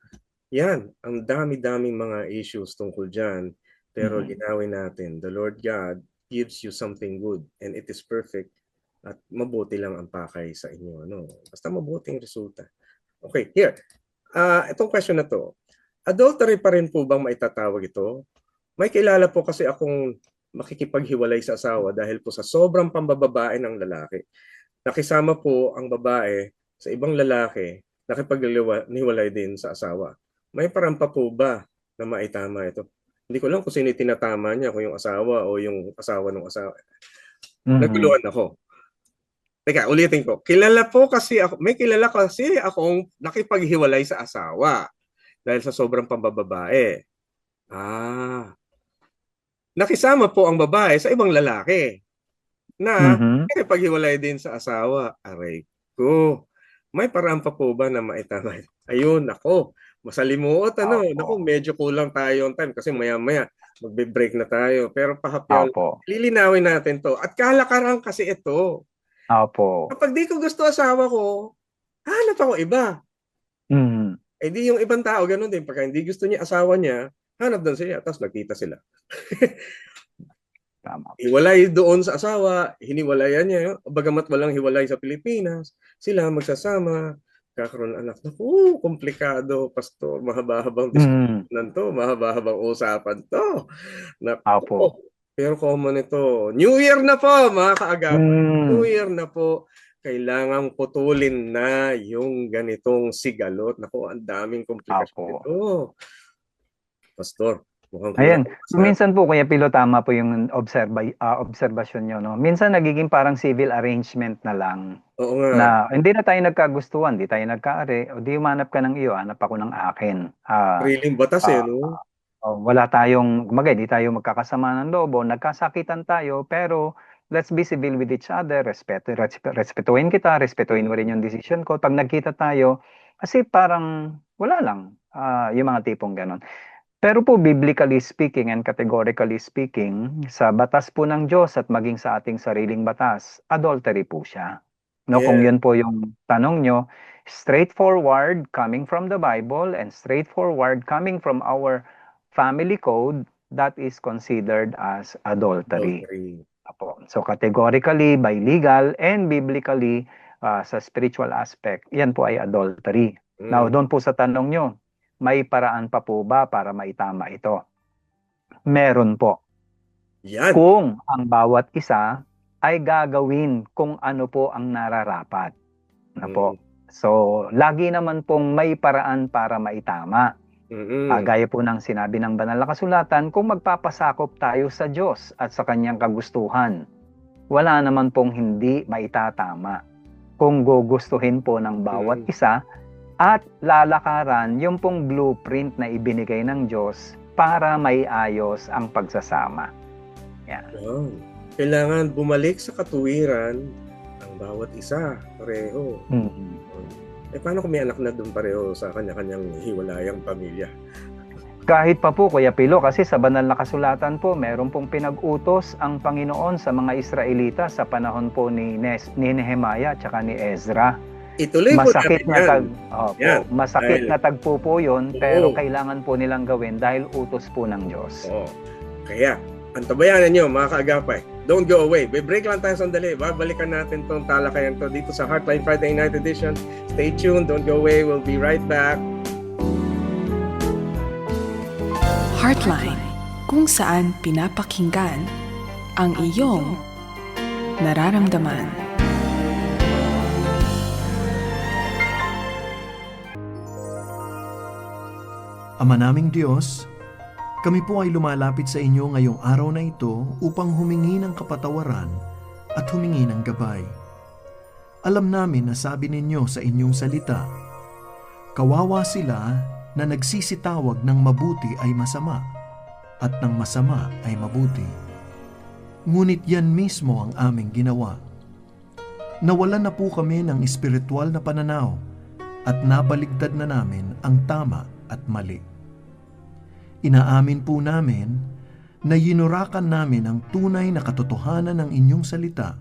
yan, ang dami-daming mga issues tungkol dyan. Pero Mhm. linawin natin, the Lord God gives you something good and it is perfect at mabuti lang ang pakay sa inyo. Basta mabuting resulta. Okay, here. Itong question na to. Adultery pa rin po bang maitatawag ito? May kilala po kasi akong makikipaghiwalay sa asawa dahil po sa sobrang pambababae ng lalaki. Nakisama po ang babae sa ibang lalaki, nakipaghiwalay din sa asawa. May parang pa po ba na maitama ito? Hindi ko lang kung sino tinatama niya, kung yung asawa o yung asawa ng asawa. Mhm. Naguluhan ako. Teka, ulitin ko. May kilala kasi akong nakipaghiwalay sa asawa dahil sa sobrang pambababae. Nakisama po ang babae sa ibang lalaki na Mhm. nakipaghiwalay din sa asawa. Aray ko. may paraan pa po ba na maitama? Ayun, ako, masalimuot, naku, Opo. medyo kulang tayo on time kasi maya-maya magbe-break na tayo. Pero pahapyaw, Opo. lilinawin natin to. At kalakaran kasi ito. Opo. Kapag di ko gusto asawa ko, hanap ako iba. Mm. Eh di yung ibang tao, ganun din. Pagka hindi gusto niya asawa niya, hanap doon siya. Tapos nagkita sila. Tama. Hiwalay doon sa asawa, hiniwalayan niya. Bagamat walang hiwalay sa Pilipinas, sila magsasama, kakaroon ng anak. Naku, komplikado, pastor. Mahaba-habang Mm. diskusyonan to, mahaba-habang usapan to. Opo. Naku, pero common ito. New Year na po, mga kaagapay. New Mm. Year na po. Kailangang putulin na yung ganitong sigalot. Naku, ang daming komplikasyon Opo. nito. Pastor, mukhang Ayan. kulang So, minsan po, Kuya Pilo, tama po yung obserbasyon nyo, no? Minsan nagiging parang civil arrangement na lang Oo nga. na hindi na tayo nagkagustuhan, hindi tayo nagkaare, o di umanap ka ng iyo, hanap ako ng akin. Sariling batas Ah, no? wala tayong, hindi tayo magkakasama ng loob, o nagkasakitan tayo, pero let's be civil with each other, respetuhin kita, respetuhin mo rin yung decision ko. Pag nagkita tayo, kasi parang wala lang, yung mga tipong ganon. Pero po, biblically speaking and categorically speaking, sa batas po ng Diyos at maging sa ating sariling batas, adultery po siya. No, kung Yeah. yun po yung tanong nyo, straightforward coming from the Bible and straightforward coming from our family code, that is considered as adultery. Adultery. Apo. So categorically, by legal and biblically, sa spiritual aspect, yan po ay adultery. Now, doon po sa tanong nyo, may paraan pa po ba para maitama ito? Meron po. Yan. Kung ang bawat isa ay gagawin kung ano po ang nararapat. Na po. So, lagi naman pong may paraan para maitama. Gaya po ng sinabi ng banal na kasulatan, kung magpapasakop tayo sa Diyos at sa kanyang kagustuhan, wala naman pong hindi maitatama. Kung gugustuhin po ng bawat isa at lalakaran yung pong blueprint na ibinigay ng Diyos para may ayos ang pagsasama. Yan. Wow. Kailangan bumalik sa katuwiran ang bawat isa, pareho. Eh paano kung may anak na doon pareho sa kanya-kanyang hiwalayang pamilya? Kahit pa po, Kuya Pilo, kasi sa banal na kasulatan po, meron pong pinag-utos ang Panginoon sa mga Israelita sa panahon po ni Nehemiah at saka ni Ezra. Ituloy po Masakit natin yan. masakit Dahil- na tagpo po yun, pero Oo. kailangan po nilang gawin dahil utos po ng Diyos. Oo. Kaya, antabayanan nyo mga kaagapay. Don't go away. Break lang tayo sandali. Babalikan natin tong talakayan to dito sa Heartline Friday Night Edition. Stay tuned. Don't go away. We'll be right back. Heartline, kung saan pinapakinggan ang iyong nararamdaman. Ama naming Diyos, kami po ay lumalapit sa inyo ngayong araw na ito upang humingi ng kapatawaran at humingi ng gabay. Alam namin na sabi ninyo sa inyong salita, kawawa sila na nagsisitawag ng mabuti ay masama at ng masama ay mabuti. Ngunit yan mismo ang aming ginawa. Nawalan na po kami ng espiritual na pananaw at nabaligtad na namin ang tama at mali. Inaamin po namin na yinurakan namin ang tunay na katotohanan ng inyong salita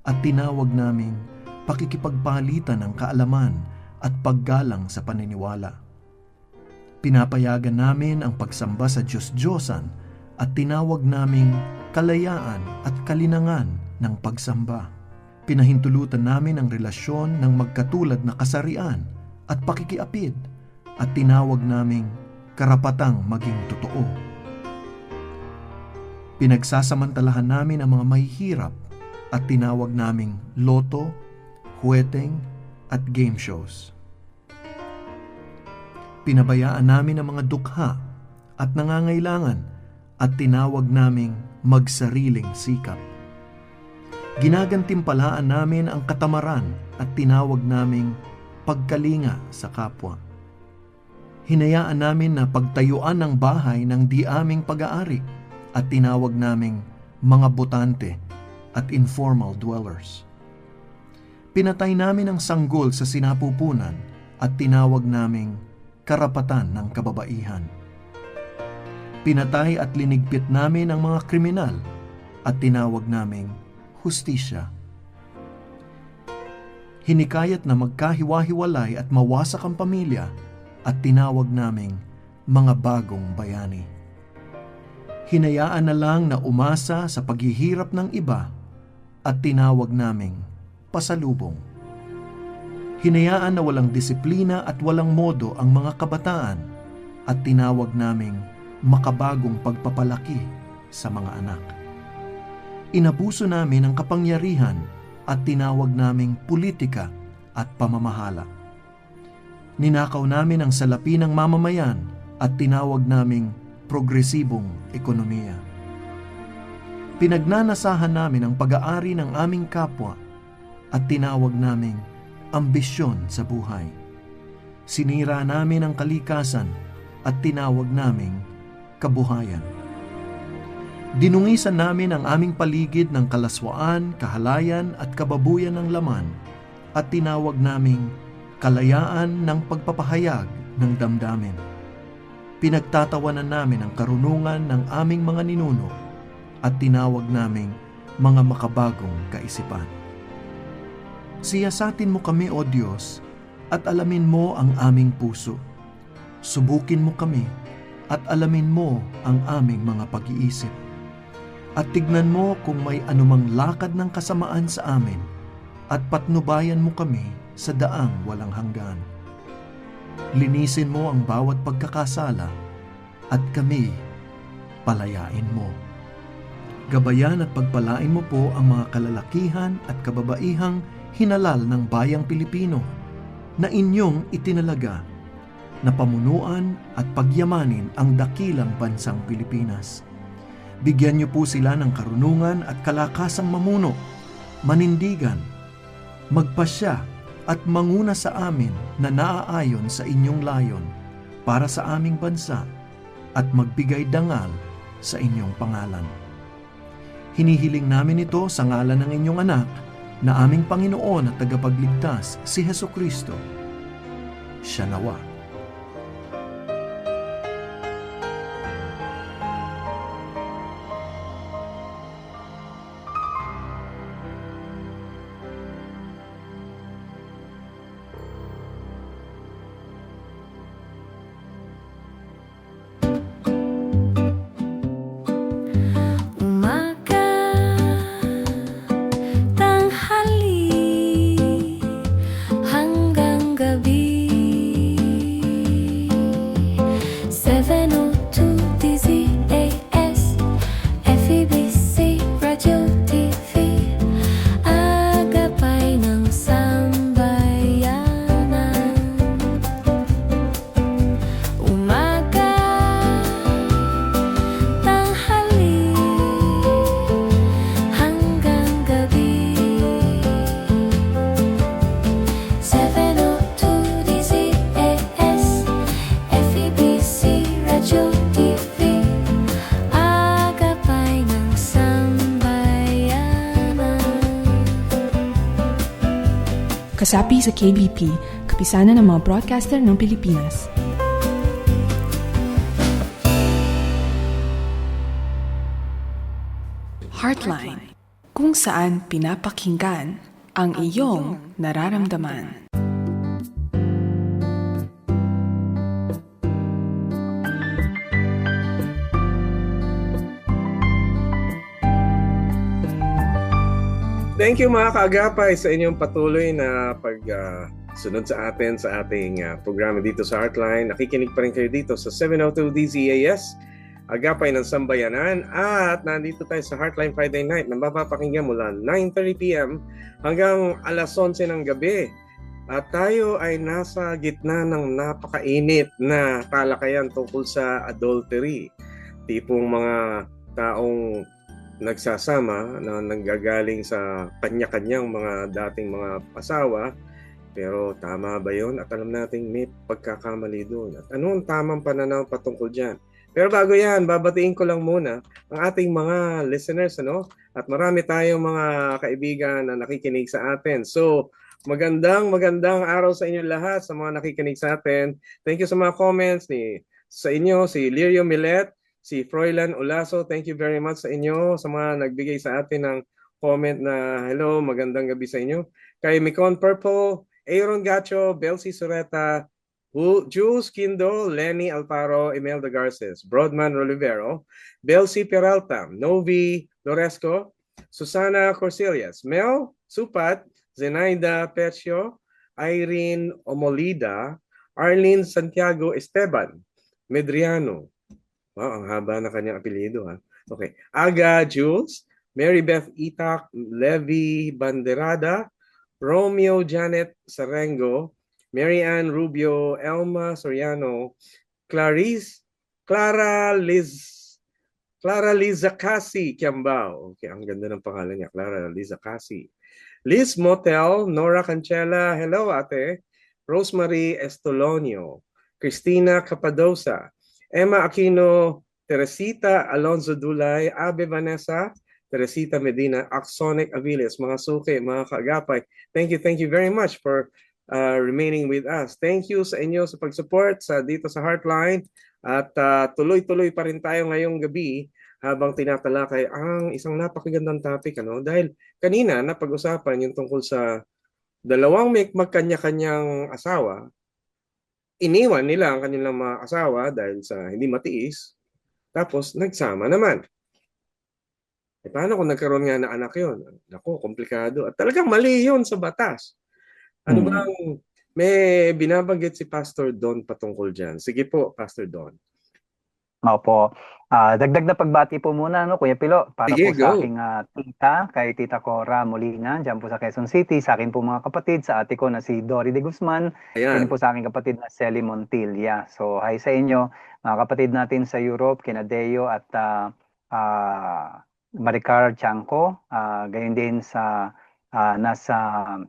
at tinawag naming pakikipagpalitan ng kaalaman at paggalang sa paniniwala. Pinapayagan namin ang pagsamba sa Diyos-Diyosan at tinawag naming kalayaan at kalinangan ng pagsamba. Pinahintulutan namin ang relasyon ng magkatulad na kasarian at pakikiapid at tinawag naming karapatang maging totoo. Pinagsasamantalahan namin ang mga mahihirap at tinawag naming loto, huweteng at game shows. Pinabayaan namin ang mga dukha at nangangailangan at tinawag naming magsariling sikap. Ginagantimpalaan namin ang katamaran at tinawag naming pagkalinga sa kapwa. Hinayaan namin na pagtayuan ng bahay ng di aming pag-aari at tinawag naming mga botante at informal dwellers. Pinatay namin ang sanggol sa sinapupunan at tinawag naming karapatan ng kababaihan. Pinatay at linigpit namin ang mga kriminal at tinawag naming hustisya. Hinikayat na magkahiwa-hiwalay at mawasak ang pamilya at tinawag naming mga bagong bayani. Hinayaan na lang na umasa sa paghihirap ng iba at tinawag naming pasalubong. Hinayaan na walang disiplina at walang modo ang mga kabataan at tinawag naming makabagong pagpapalaki sa mga anak. Inabuso namin ang kapangyarihan at tinawag naming politika at pamamahala. Ninakaw namin ang salapi ng mamamayan at tinawag naming progresibong ekonomiya. Pinagnanasahan namin ang pag-aari ng aming kapwa at tinawag naming ambisyon sa buhay. Sinira namin ang kalikasan at tinawag naming kabuhayan. Dinungisan namin ang aming paligid ng kalaswaan, kahalayan at kababuyan ng laman at tinawag naming kalayaan ng pagpapahayag ng damdamin. Pinagtatawanan namin ang karunungan ng aming mga ninuno at tinawag naming mga makabagong kaisipan. Siyasatin mo kami, O Diyos, at alamin mo ang aming puso. Subukin mo kami at alamin mo ang aming mga pag-iisip. At tignan mo kung may anumang lakad ng kasamaan sa amin at patnubayan mo kami sa daang walang hanggan. Linisin mo ang bawat pagkakasala at kami palayain mo. Gabayan at pagpalain mo po ang mga kalalakihan at kababaihang hinalal ng bayang Pilipino na inyong itinalaga na pamunuan at pagyamanin ang dakilang bansang Pilipinas. Bigyan niyo po sila ng karunungan at kalakasang mamuno, manindigan, magpasya at manguna sa amin na naaayon sa inyong layon para sa aming bansa at magbigay dangal sa inyong pangalan. Hinihiling namin ito sa ngalan ng inyong anak na aming Panginoon at tagapagligtas, si Hesukristo. Siya nawa. Kasapi sa KBP, kapisanan ng mga broadcaster ng Pilipinas. Heartline, kung saan pinapakinggan ang iyong nararamdaman. Thank you mga kaagapay sa inyong patuloy na pagsunod sa atin sa ating programa dito sa Heartline. Nakikinig pa rin kayo dito sa 702 DZAS, Agapay ng Sambayanan. At nandito tayo sa Heartline Friday Night na mapapakinggan mula 9:30 p.m. hanggang alas 11 ng gabi. At tayo ay nasa gitna ng napakainit na talakayan tungkol sa adultery. Tipong mga taong nagsasama na nanggagaling sa kanya-kanyang mga dating mga asawa, pero tama ba yun? At alam nating may pagkakamali doon. At ano ang tamang pananaw patungkol dyan? Pero bago yan, babatiin ko lang muna ang ating mga listeners, ano? At marami tayong mga kaibigan na nakikinig sa atin. So, Magandang araw sa inyo lahat, sa mga nakikinig sa atin. Thank you sa mga comments sa inyo, si Lirio Milet, si Froilan Olaso. Thank you very much sa inyo, sa mga nagbigay sa atin ng comment na hello, magandang gabi sa inyo. Kay Micon Purple, Aaron Gacho, Belsi Sureta, Jules Kindo, Lenny Alparo, Imelda Garces, Broadman Rolivero, Belsi Peralta, Novi Loresco, Susana Corsilias, Mel Supat, Zenaida Pecio, Irene Omolida, Arlene Santiago Esteban, Medriano. Wow, ang haba na kanyang apelyido ha. Okay. Aga Jules, Mary Beth Itak, Levi Banderada, Romeo Janet Sarengo, Mary Ann Rubio, Elma Soriano, Clara Liza Casi Kiambao. Okay, ang ganda ng pangalan niya, Clara Liza Casi. Liz Motel, Nora Cancela, hello ate. Rosemary Estolonio, Cristina Capadosa, Emma Aquino, Teresita Alonzo Dulay, Abe Vanessa, Teresita Medina, Axonic Aviles, mga suki, mga kaagapay. Thank you very much for remaining with us. Thank you sa inyo sa pag-support dito sa Heartline at tuloy-tuloy pa rin tayo ngayong gabi habang tinatalakay ang isang napakagandang topic dahil kanina napag-usapan yung tungkol sa dalawang may magkanya-kanyang asawa, iniwan nila ang kanilang mga asawa dahil sa hindi matiis, tapos nagsama naman. Paano kung nagkaroon nga ng anak yun? Naku, komplikado. At talagang mali yun sa batas. Ano bang may binabanggit si Pastor Don patungkol dyan? Sige po, Pastor Don. Opo. Dagdag na pagbati po muna, no, Kuya Pilo, para Sige, po sa go. aking tita, kay Tita Cora Molina, dyan po sa Quezon City, sa akin po mga kapatid, sa ate ko na si Dory de Guzman, Ayan. din po sa aking kapatid na Selly Montilla. So, hi sa inyo, mga kapatid natin sa Europe, kina Deo at Maricar Chanco, gayon din sa nasa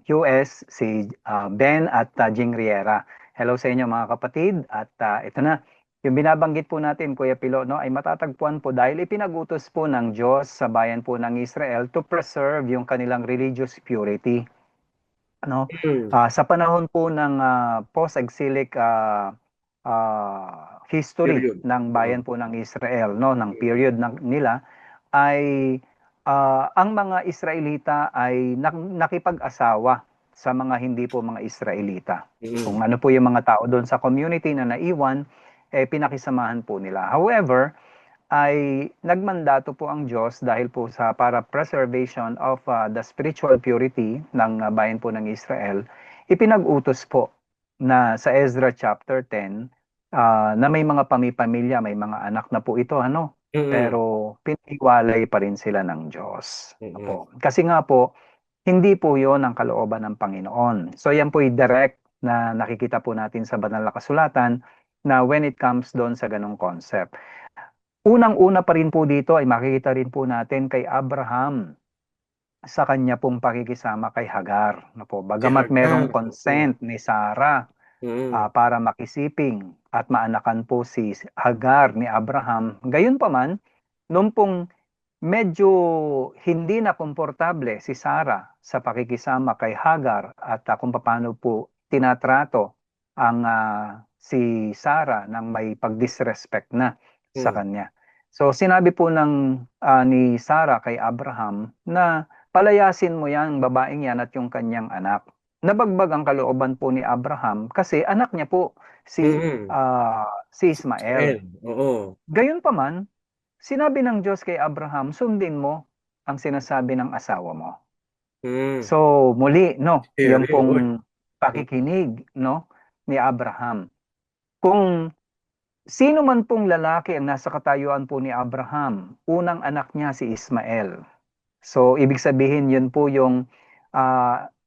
US, si Ben at Jing Riera. Hello sa inyo mga kapatid, at ito na. Yung binabanggit po natin, Kuya Pilo, no, ay matatagpuan po dahil ipinagutos po ng Diyos sa bayan po ng Israel to preserve yung kanilang religious purity. No? Sa panahon po ng post-exilic history Period. ng bayan po ng Israel, no, ng period nila, ay ang mga Israelita ay nakipag-asawa sa mga hindi po mga Israelita. Kung ano po yung mga tao doon sa community na naiwan, pinakisamahan po nila. However, ay nagmandato po ang Diyos dahil po para preservation of the spiritual purity ng bayan po ng Israel, ipinag-utos po na sa Ezra chapter 10 na may mga pamipamilya, may mga anak na po ito, pero piniwalay pa rin sila ng Diyos. Kasi nga po, hindi po yon ang kalooban ng Panginoon. So yan po direct na nakikita po natin sa banal na kasulatan na when it comes doon sa ganong concept. Unang-una pa rin po dito ay makikita rin po natin kay Abraham sa kanya pong pakikisama kay Hagar. Bagamat merong consent ni Sarah para makisiping at maanakan po si Hagar ni Abraham, gayon pa man, nung pong medyo hindi na komportable si Sarah sa pakikisama kay Hagar at kung paano po tinatrato ang si Sarah nang may pag-disrespect na sa kanya. So sinabi po ni Sarah kay Abraham na palayasin mo yan, babaeng yan at yung kanyang anak. Nabagbag ang kalooban po ni Abraham kasi anak niya po si Ismael. Gayon pa man, sinabi ng Diyos kay Abraham, sundin mo ang sinasabi ng asawa mo. So muli, yung pong pakikinig, ni Abraham. Kung sino man pong lalaki ang nasa katayuan po ni Abraham, unang anak niya si Ismael. So ibig sabihin yun po yung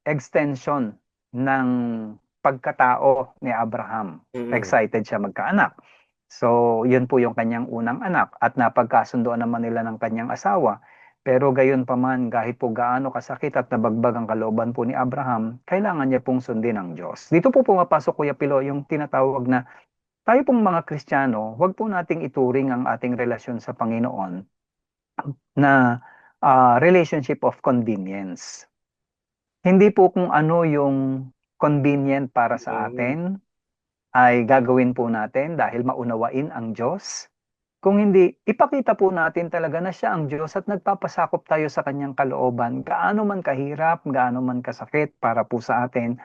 extension ng pagkatao ni Abraham. Excited siya magkaanak. So yun po yung kanyang unang anak at napagkasundoan naman nila ng kanyang asawa. Pero gayon pa man, kahit po gaano kasakit at nabagbag ang kalooban po ni Abraham, kailangan niya pong sundin ang Diyos. Dito po pumapasok, Kuya Pilo, yung tinatawag na tayo pong mga Kristiyano, huwag po nating ituring ang ating relasyon sa Panginoon na relationship of convenience. Hindi po kung ano yung convenient para sa Oo. atin ay gagawin po natin dahil maunawain ang Diyos. Kung hindi, ipakita po natin talaga na siya ang Diyos at nagpapasakop tayo sa kanyang kalooban. Gaano man kahirap, gaano man kasakit para po sa atin,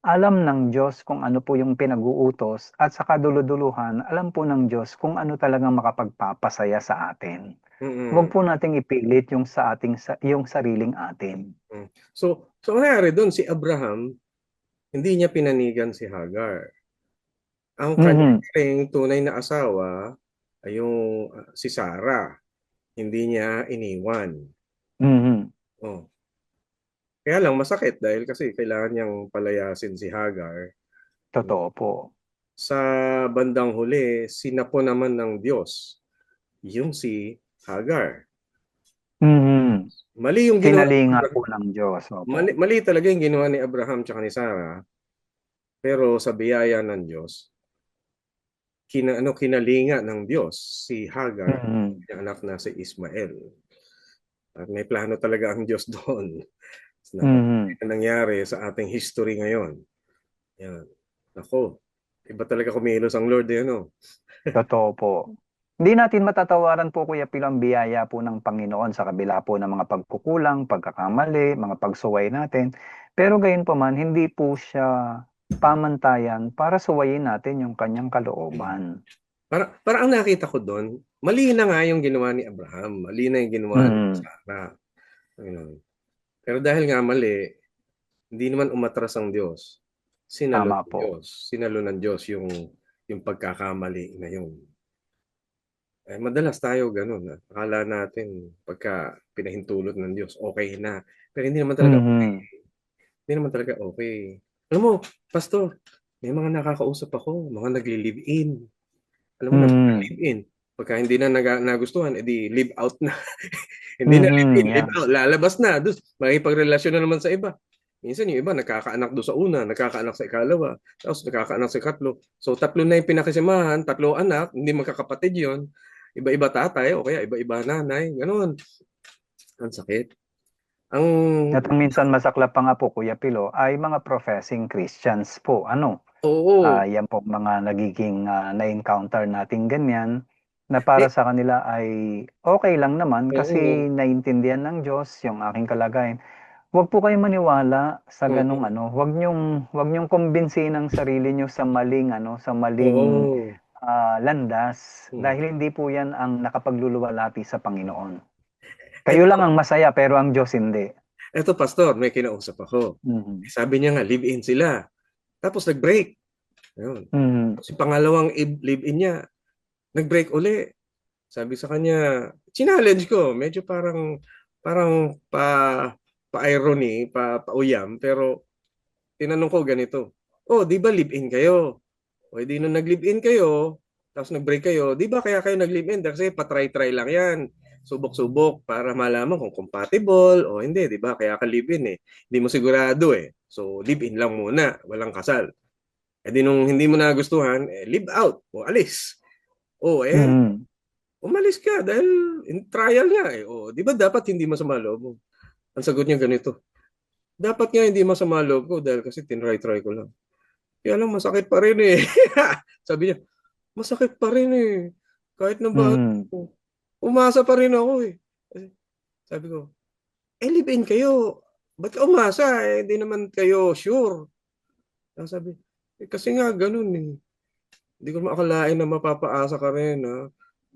alam ng Diyos kung ano po yung pinag-uutos at sa kaduluduluhan, alam po ng Diyos kung ano talagang makapagpapasaya sa atin. Huwag Mm. po nating ipilit yung sa ating yung sariling atin. Mm. So ang nangyari doon, si Abraham, hindi niya pinanigan si Hagar. Ang Mhm. kanyang tunay na asawa ay yung si Sarah. Hindi niya iniwan. Mhm. Oh. Kaya lang masakit dahil kasi kailangan niyang palayasin si Hagar. Totoo po. Sa bandang huli, sinapo naman ng Diyos yung si Hagar. Mhm. Mali yung ginawa ni Kinalinga po Abraham. ng Diyos. Opo. Mali talaga yung ginawa ni Abraham tsaka ni Sarah. Pero sa biyaya ng Diyos, kinalinga ng Diyos si Hagar, Mhm. yung anak na si Ismael. At may plano talaga ang Diyos doon. Mhm. Napakita nangyari sa ating history ngayon. Yan. Ako, iba talaga kumilos ang Lord, ano? Totoo po. Hindi natin matatawaran po, Kuya Pilo, ang biyaya po ng Panginoon sa kabila po ng mga pagkukulang, pagkakamali, mga pagsuway natin. Pero gayon pa man, hindi po siya pamantayan para suwayin natin yung kanyang kalooban. Para ang nakita ko doon, mali na nga yung ginawa ni Abraham, mali na yung ginawa ni Mhm. Sarah. Ganun. Pero dahil nga mali, hindi naman umatras ang Diyos. Sinalo Tama ng po. Diyos. Sinalo ng Diyos yung pagkakamali na yun. Madalas tayo ganun. Akala natin pagka pinahintulot ng Diyos, okay na. Pero hindi naman talaga okay. Mhm. Hindi naman talaga okay. Alam mo, Pastor, may mga nakakausap ako, mga nagli-live-in. Alam mo na, Mhm. live-in. Pagka hindi na nagustuhan, edi live out na. Hindi na live-in, Mhm. live Yeah. out. Lalabas na. Doon, makipagrelasyon na naman sa iba. Minsan yung iba, nagkakaanak doon sa una, nagkakaanak sa ikalawa, tapos nagkakaanak sa ikatlo. So, tatlo na yung pinakisamahan, tatlo anak, hindi magkakapatid yon. Iba-iba tatay, o kaya iba-iba nanay. Ganon. Ang sakit. Ang, At ang minsan masaklap pa nga po, Kuya Pilo, ay mga professing Christians po. Ano? oo. Yan po mga nagiging na-encounter natin ganyan na para Eh, sa kanila ay okay lang naman kasi oo. naintindihan ng Diyos yung aking kalagayan. Huwag po kayong maniwala sa ganung Oo. ano. Huwag niyong kumbinsihin ang sarili niyo sa maling ano, sa maling Oo. landas Hmm. dahil hindi po 'yan ang nakapagluluwalhati sa Panginoon. Kayo lang Ito, ang masaya pero ang Diyos hindi. ito, Pastor, may kinausap ako. Mhm. Sabi niya nga, live-in sila. Tapos nag-break. Ayun. Mhm. Si pangalawang live-in niya, nag-break uli. Sabi sa kanya, challenge ko, medyo parang pa-irony, pa-uyam, pero tinanong ko ganito, oh, di ba live-in kayo? O di nung nag-live-in kayo, tapos nag-break kayo, di ba kaya kayo nag-live-in? Kasi pa-try-try lang yan. Subok-subok para malaman kung compatible o hindi, di ba? Kaya ka live-in eh. Hindi mo sigurado eh. So, live-in lang muna, walang kasal. Eh di nung hindi mo nagustuhan, live out o alis. O Mhm. umalis ka dahil in trial nga eh. O, di ba dapat hindi masama loob mo? Ang sagot niya ganito, dapat nga hindi masama loob ko dahil kasi tinry-try ko lang. Kaya lang masakit pa rin eh. Sabi niya, masakit pa rin eh. Kahit na ba, Mhm. umasa pa rin ako eh. Sabi ko, live-in kayo. Ba't ka umasa? Hindi naman kayo sure. Sabi, kasi nga ganun eh. Hindi ko maakalain na mapapaasa ka rin. Ha?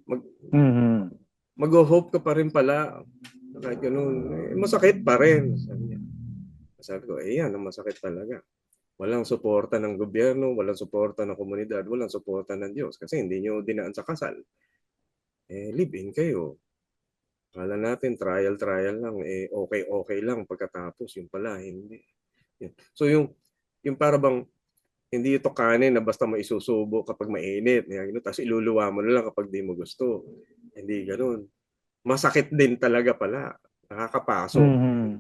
Mag, Mhm. Mag-hope ka pa rin pala. Kahit ganun. Masakit pa rin. Sabi ko, yan ang masakit talaga. Walang suporta ng gobyerno, walang suporta ng komunidad, walang suporta ng Diyos. Kasi hindi nyo dinaan sa kasal. Live-in kayo. Kala natin trial lang, okay lang pagkatapos, yung pala, hindi. So yung para bang, hindi ito kanin na basta maisusubo kapag mainit. Tapos iluluwa mo na lang kapag di mo gusto. Hindi ganun. Masakit din talaga pala. Nakakapasok. Mhm.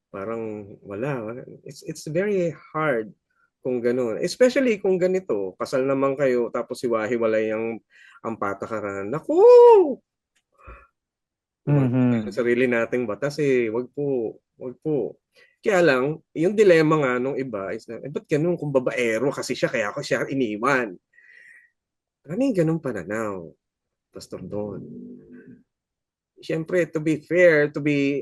Parang wala. It's very hard kung ganun. Especially kung ganito, kasal naman kayo, tapos hiwa-hiwalay ang patakaran. Naku! Gumagawa tayo ng Mhm. sarili nating batas eh. Wag po. Wag po. Kaya lang, yung dilema nga nung iba is na, ba't ganun kung babaero kasi siya, kaya ako siya iniwan? Ano yung ganung pananaw, Pastor Don? Siyempre, to be fair, to be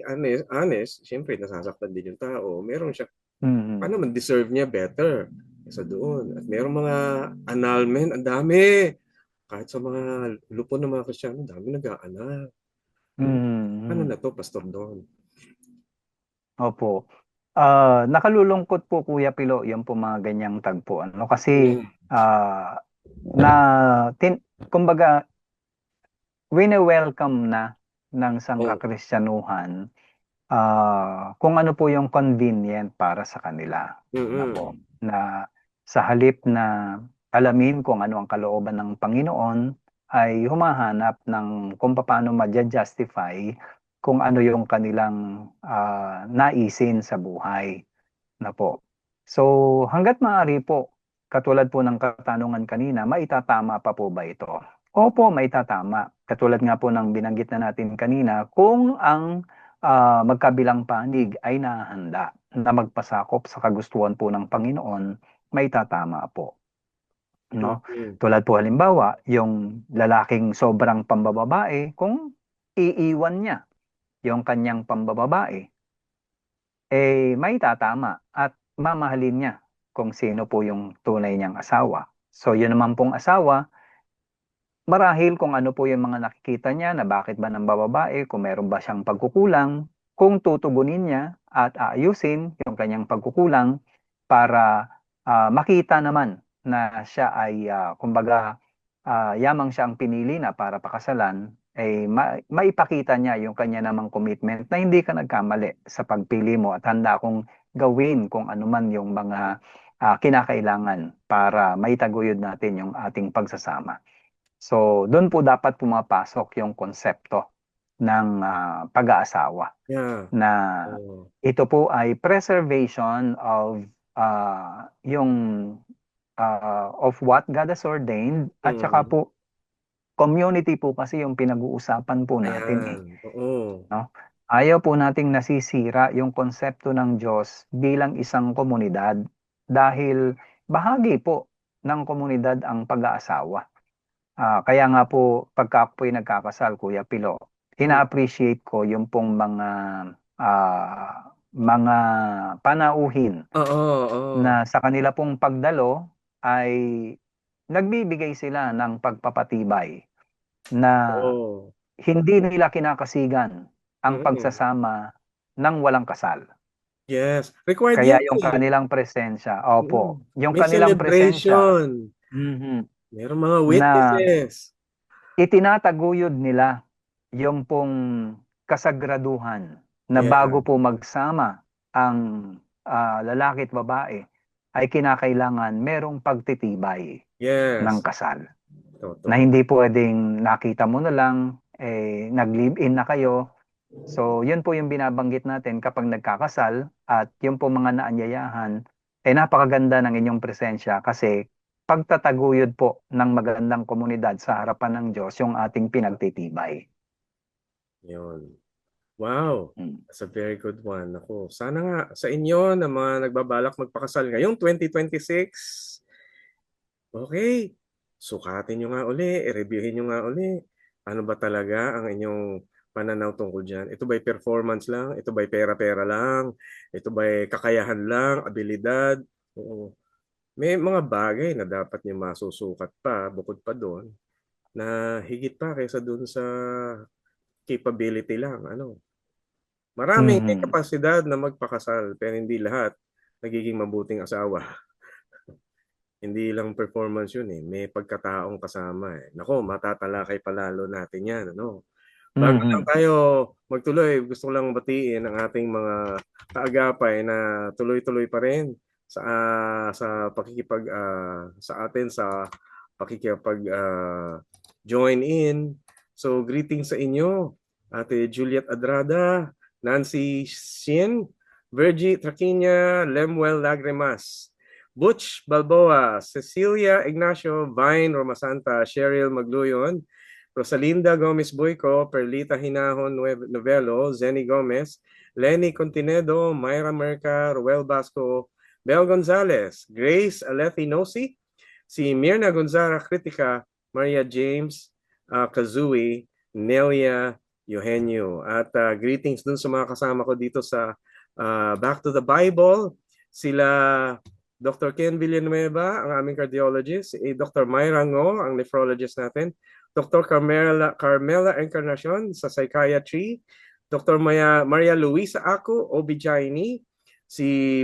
honest, siyempre, nasasaktan din yung tao. Meron siya, Mhm. paano man deserve niya better sa doon. At meron mga annulment, ang dami. Kahit sa mga lupon ng mga Kristiyano, dami nag-aanal. Ano Mhm. na to, Pastor Don? Opo. Nakalulungkot po Kuya Pilo yung po mga ganyang tagpuan. No? Kasi Mm. ah, na kumbaga wini-welcome na ng Oh. sangkakristyanuhan kung ano po yung convenient para sa kanila na po Mm-mm. na sa halip na alamin kung ano ang kalooban ng Panginoon ay humahanap ng kung paano ma-justify kung ano yung kanilang naisin sa buhay na po. So hangga't maaari po, katulad po ng katanungan kanina, maitatama pa po ba ito? Opo, maitatama. Katulad nga po ng binanggit na natin kanina, kung ang magkabilang panig ay nahahanda na magpasakop sa kagustuhan po ng Panginoon, maitatama po. No? Mm-mm. Tulad po halimbawa, yung lalaking sobrang pambababae, kung iiwan niya yung kanyang pambababae, maitatama at mamahalin niya kung sino po yung tunay niyang asawa. So yun naman pong asawa, marahil kung ano po yung mga nakikita niya na bakit ba nang bababae, kung meron ba siyang pagkukulang, kung tutugunin niya at aayusin yung kanyang pagkukulang para makita naman na siya ay kumbaga yamang siya ang pinili na para pakasalan, maipakita niya yung kanya namang commitment na hindi ka nagkamali sa pagpili mo at handa kong gawin kung ano man yung mga kinakailangan para maitaguyod natin yung ating pagsasama. So, doon po dapat pumapasok yung konsepto ng pag-aasawa Yeah. na Oh. ito po ay preservation of yung of what God has ordained at saka Mm. po community po kasi yung pinag-uusapan po natin Ayan. Oo. no? Ayaw po nating nasisira yung konsepto ng Diyos bilang isang komunidad dahil bahagi po ng komunidad ang pag-aasawa. Kaya nga po, pagka ako'y nagkakasal, Kuya Pilo, Mm. ina-appreciate ko yung pong mga panauhin Oo, oo. na sa kanila pong pagdalo ay nagbibigay sila ng pagpapatibay na Oo. hindi nila kinakasigan ang Mm. pagsasama ng walang kasal. Yes. Required Kaya yan yung eh. kanilang presensya, Mm. opo, yung May kanilang presensya, celebration. mhm, Merong mga na witnesses. itinataguyod nila yung pong kasagraduhan na Yeah. bago po magsama ang lalaki at babae ay kinakailangan merong pagtitibay ng Yes. kasal. Na Totoo. hindi pwedeng nakita mo na lang, nag-live-in na kayo. So, yun po yung binabanggit natin kapag nagkakasal at yung po mga naanyayahan, napakaganda ng inyong presensya kasi pagtataguyod po ng magandang komunidad sa harapan ng Diyos yung ating pinagtitibay. Yun. Wow. Mm. That's a very good one. Ako, sana nga sa inyo na mga nagbabalak magpakasal ngayong 2026, okay, sukatin nyo nga uli, i-reviewin nyo nga uli. Ano ba talaga ang inyong pananaw tungkol dyan? Ito ba'y performance lang? Ito ba'y pera-pera lang? Ito ba'y kakayahan lang? Abilidad? Oo. May mga bagay na dapat nyo masusukat pa, bukod pa doon, na higit pa kaysa doon sa capability lang. Ano? Maraming may Mhm. kapasidad na magpakasal, pero hindi lahat nagiging mabuting asawa. Hindi lang performance yun eh. May pagkataong kasama eh. Nako, matatalakay palalo natin yan. Ano? Bago lang Mhm. tayo magtuloy, gusto ko lang batiin ang ating mga kaagapay na tuloy-tuloy pa rin sa pakikipag sa atin sa pakikipag join in. So greetings sa inyo, Ate Juliet Adrada, Nancy Shin, Virgie Traquina, Lemuel Lagrimas, Butch Balboa, Cecilia Ignacio, Vine Romasanta, Cheryl Magluyon, Rosalinda Gomez Boyco, Perlita Hinahon Novelo, Zenny Gomez, Lenny Continedo, Myra Merca, Ruel Basco, Bel Gonzalez, Grace Alethinosi, si Mirna Gonzaga Critica, Maria James, Kazui, Nelia Eugenio. At greetings dun sa mga kasama ko dito sa Back to the Bible. Sila Dr. Ken Villanueva, ang aming cardiologist, Dr. Myra Ngo, ang nephrologist natin, Dr. Carmela Encarnacion sa psychiatry, Dr. Maria Luisa Ako, OB-GYN, si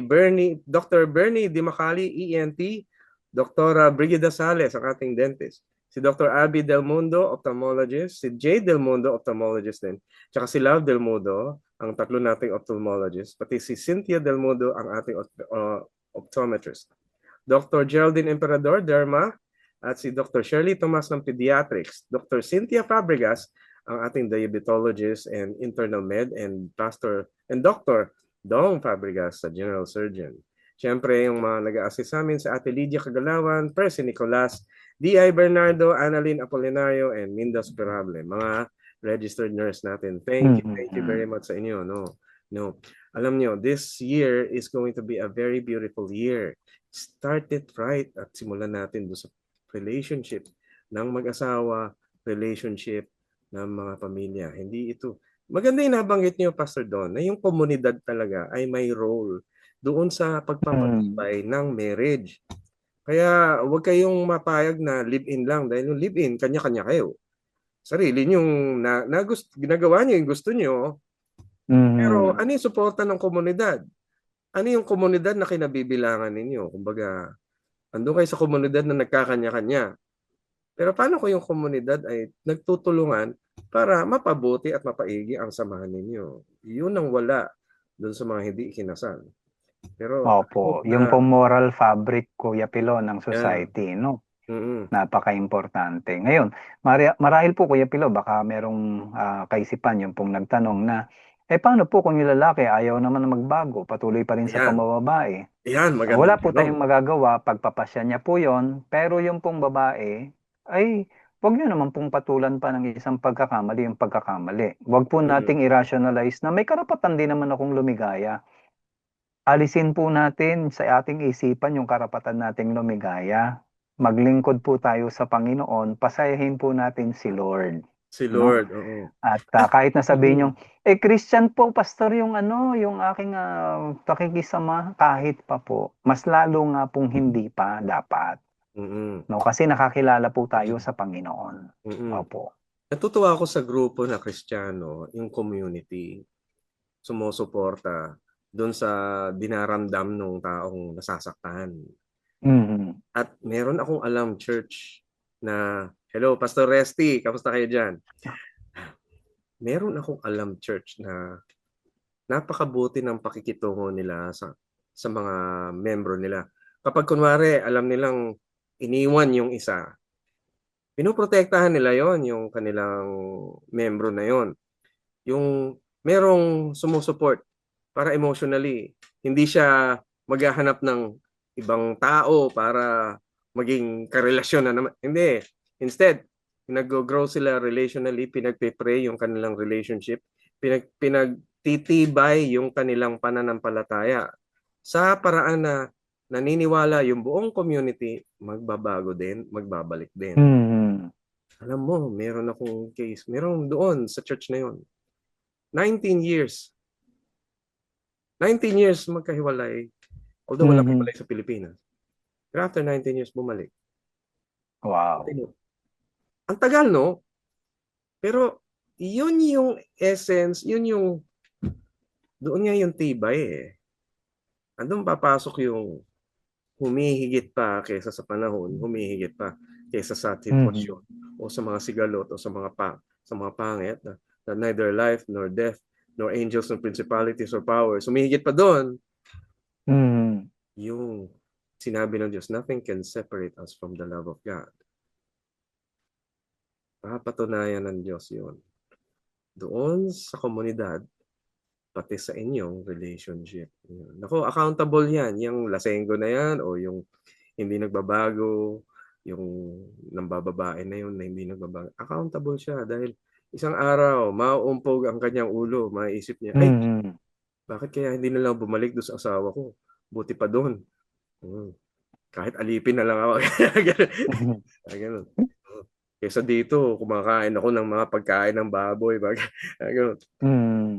Dr. Bernie Dimacali, ENT, Dr. Brigida Sales, ang ating dentist, si Dr. Abby Del Mundo, ophthalmologist, si Jay Del Mundo, ophthalmologist din, tsaka si Love Del Mundo, ang tatlo nating ophthalmologist, pati si Cynthia Del Mundo, ang ating optometrist. Dr. Geraldine Emperador, Derma, at si Dr. Shirley Tomas ng Pediatrics, Dr. Cynthia Fabregas, ang ating diabetologist and internal med, and Pastor and Dr. Dong Fabregas, sa General Surgeon. Siyempre, yung mga nag-a-assist sa amin sa Ate Lydia Kagalawan, Percy Nicolas, D.I. Bernardo, Annalyn Apolinario, and Minda Superable, mga registered nurse natin. Thank you very much sa inyo. No. Alam nyo, this year is going to be a very beautiful year. Start it right at simulan natin doon sa relationship ng mag-asawa, relationship ng mga pamilya. Hindi ito. Maganda yung nabanggit niyo, Pastor Don, na yung komunidad talaga ay may role doon sa pagpapatibay ng marriage. Kaya huwag kayong mapayag na live-in lang. Dahil yung live-in, kanya-kanya kayo. Sarili niyong ginagawa niyo yung gusto niyo. Pero ano yung suporta ng komunidad? Ano yung komunidad na kinabibilangan ninyo? Kumbaga, andun kayo sa komunidad na nagkakanya-kanya. Pero paano kung yung komunidad ay nagtutulungan para mapabuti at mapaigi ang samahan ninyo? Yun ang wala doon sa mga hindi ikinasal. Pero Opo, yung pong moral fabric, Kuya Pilo, ng society, no? Napaka-importante. Ngayon, marahil po, Kuya Pilo, baka merong kaisipan yung pong nagtanong na, paano po kung yung lalaki ayaw naman na magbago, patuloy pa rin sa pambababae? Maganda. Wala po tayong magagawa, pagpapasya niya po yon, pero yung pong babae, ay huwag nyo naman pong patulan pa ng isang pagkakamali yung pagkakamali. Huwag po nating i-rationalize na may karapatan din naman akong lumigaya. Alisin po natin sa ating isipan yung karapatan nating lumigaya. Maglingkod po tayo sa Panginoon, pasayahin po natin si Lord. Si Lord, no? At kahit na sabihin nyo, Christian po, pastor, yung yung aking pakikisama, kahit pa po, mas lalo nga pong hindi pa dapat. No, kasi nakakilala po tayo sa Panginoon. Opo. Natutuwa ako sa grupo na Kristiyano, yung community, sumusuporta doon sa dinaramdam ng taong nasasaktan. At meron akong alam, church, na, hello, Pastor Resty, kamusta kayo dyan? Meron akong alam, church, na napakabuti ng pakikitungo nila sa mga membro nila. Kapag kunwari, alam nilang iniwan yung isa, pinoprotektahan nila yon, yung kanilang membro na yon. Yung merong sumusuport para emotionally, hindi siya maghahanap ng ibang tao para maging karelasyon na naman. Hindi. Instead, nag-grow sila relationally, pinagpipray yung kanilang relationship, pinagtitibay yung kanilang pananampalataya sa paraan na naniniwala yung buong community, magbabago din, magbabalik din. Alam mo, meron akong case, meron doon sa church na yun. 19 years magkahiwalay. Although wala hiwalay sa Pilipinas. Pero after 19 years, bumalik. Wow. Ang tagal, no? Pero yun yung essence, doon nga yung tibay eh. Andun papasok yung humihigit pa kaysa sa panahon, humihigit pa kaysa sa sitwasyon o sa mga sigalot o sa mga pangit na neither life nor death nor angels nor principalities or powers. Humihigit pa doon. Yung sinabi ng Diyos, nothing can separate us from the love of God. Papatunayan ng Diyos yun. Doon sa komunidad, pati sa inyong relationship. Nako, accountable yan. Yung lasenggo na yan o yung hindi nagbabago, yung nambababae na yun na hindi nagbabago, accountable siya dahil isang araw, mauumpog ang kanyang ulo, maiisip niya, ay, Mm. bakit kaya hindi na lang bumalik doon sa asawa ko? Buti pa doon. Hmm. Kahit alipin na lang ako. Ganun. Ganun. Kaysa dito, kumakain ako ng mga pagkain ng baboy. Ganun. Mm.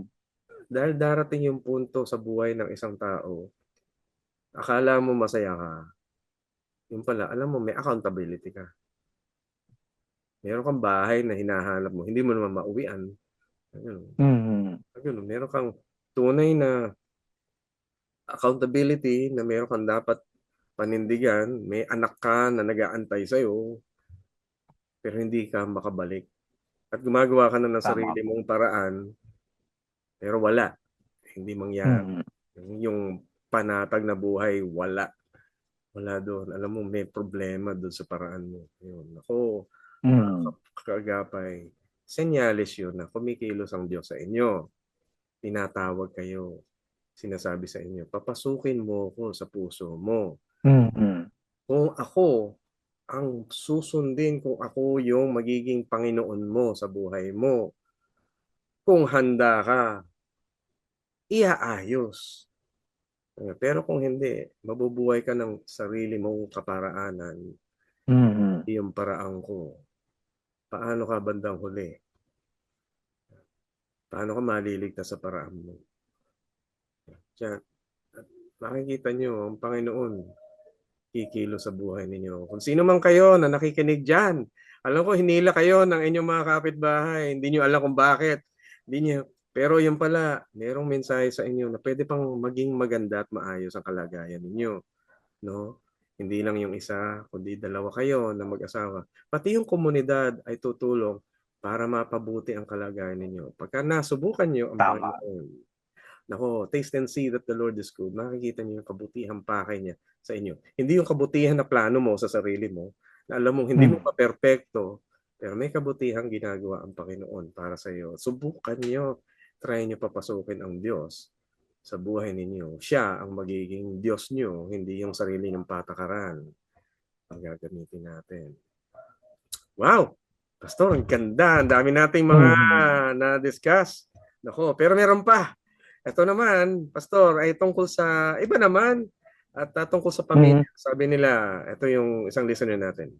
Dahil darating yung punto sa buhay ng isang tao, akala mo masaya ka. Yung pala, alam mo, may accountability ka. Meron kang bahay na hinahanap mo, hindi mo naman mauwian. Ganun. Mm. Ganun. Meron kang tunay na accountability na meron kang dapat panindigan, may anak ka na nag-aantay sa'yo, pero hindi ka makabalik. At gumagawa ka na ng Tama sarili po. mong paraan, pero wala. Hindi mangyari. Mm. Yung panatag na buhay, wala. Wala doon. Alam mo, may problema doon sa paraan mo. Yun. Ako, Mm. kagapay, senyales yun na kumikilos ang Diyos sa inyo. Tinatawag kayo. Sinasabi sa inyo, papasukin mo ko sa puso mo. Mm. Kung ako ang susundin, kung ako yung magiging Panginoon mo sa buhay mo, kung handa ka, iaayos. Pero kung hindi, mabubuhay ka ng sarili mong kaparaanan, Mm. yung paraan ko. Paano ka bandang huli? Paano ka maliligtas sa paraan mo? Diyan, makikita nyo, ang Panginoon, kikilos sa buhay ninyo. Kung sino man kayo na nakikinig dyan, alam ko, hinila kayo ng inyong mga kapitbahay. Hindi nyo alam kung bakit. Hindi nyo, pero yun pala, merong mensahe sa inyo na pwede pang maging maganda at maayos ang kalagayan ninyo. No? Hindi lang yung isa, kundi dalawa kayo na mag-asawa. Pati yung komunidad ay tutulong para mapabuti ang kalagayan ninyo. Pagka nasubukan nyo ang Tama. Panginoon, nako, taste and see that the Lord is good. Makikita niyo yung kabutihang pakay niya sa inyo. Hindi yung kabutihan na plano mo sa sarili mo, na alam mong hindi mo Mm. pa perpekto, pero may kabutihang ginagawa ang Panginoon para sa iyo. Subukan niyo, try niyo papasukin ang Diyos sa buhay ninyo. Siya ang magiging Diyos niyo, hindi yung sarili niyong patakaran ang gagamitin natin. Wow! Pastor, ang ganda. Ang dami nating mga Mm. na-discuss. Nako, pero meron pa. Ito naman, Pastor, ay tungkol sa iba naman at tungkol sa Mm. pamilya. Sabi nila, ito yung isang listener natin.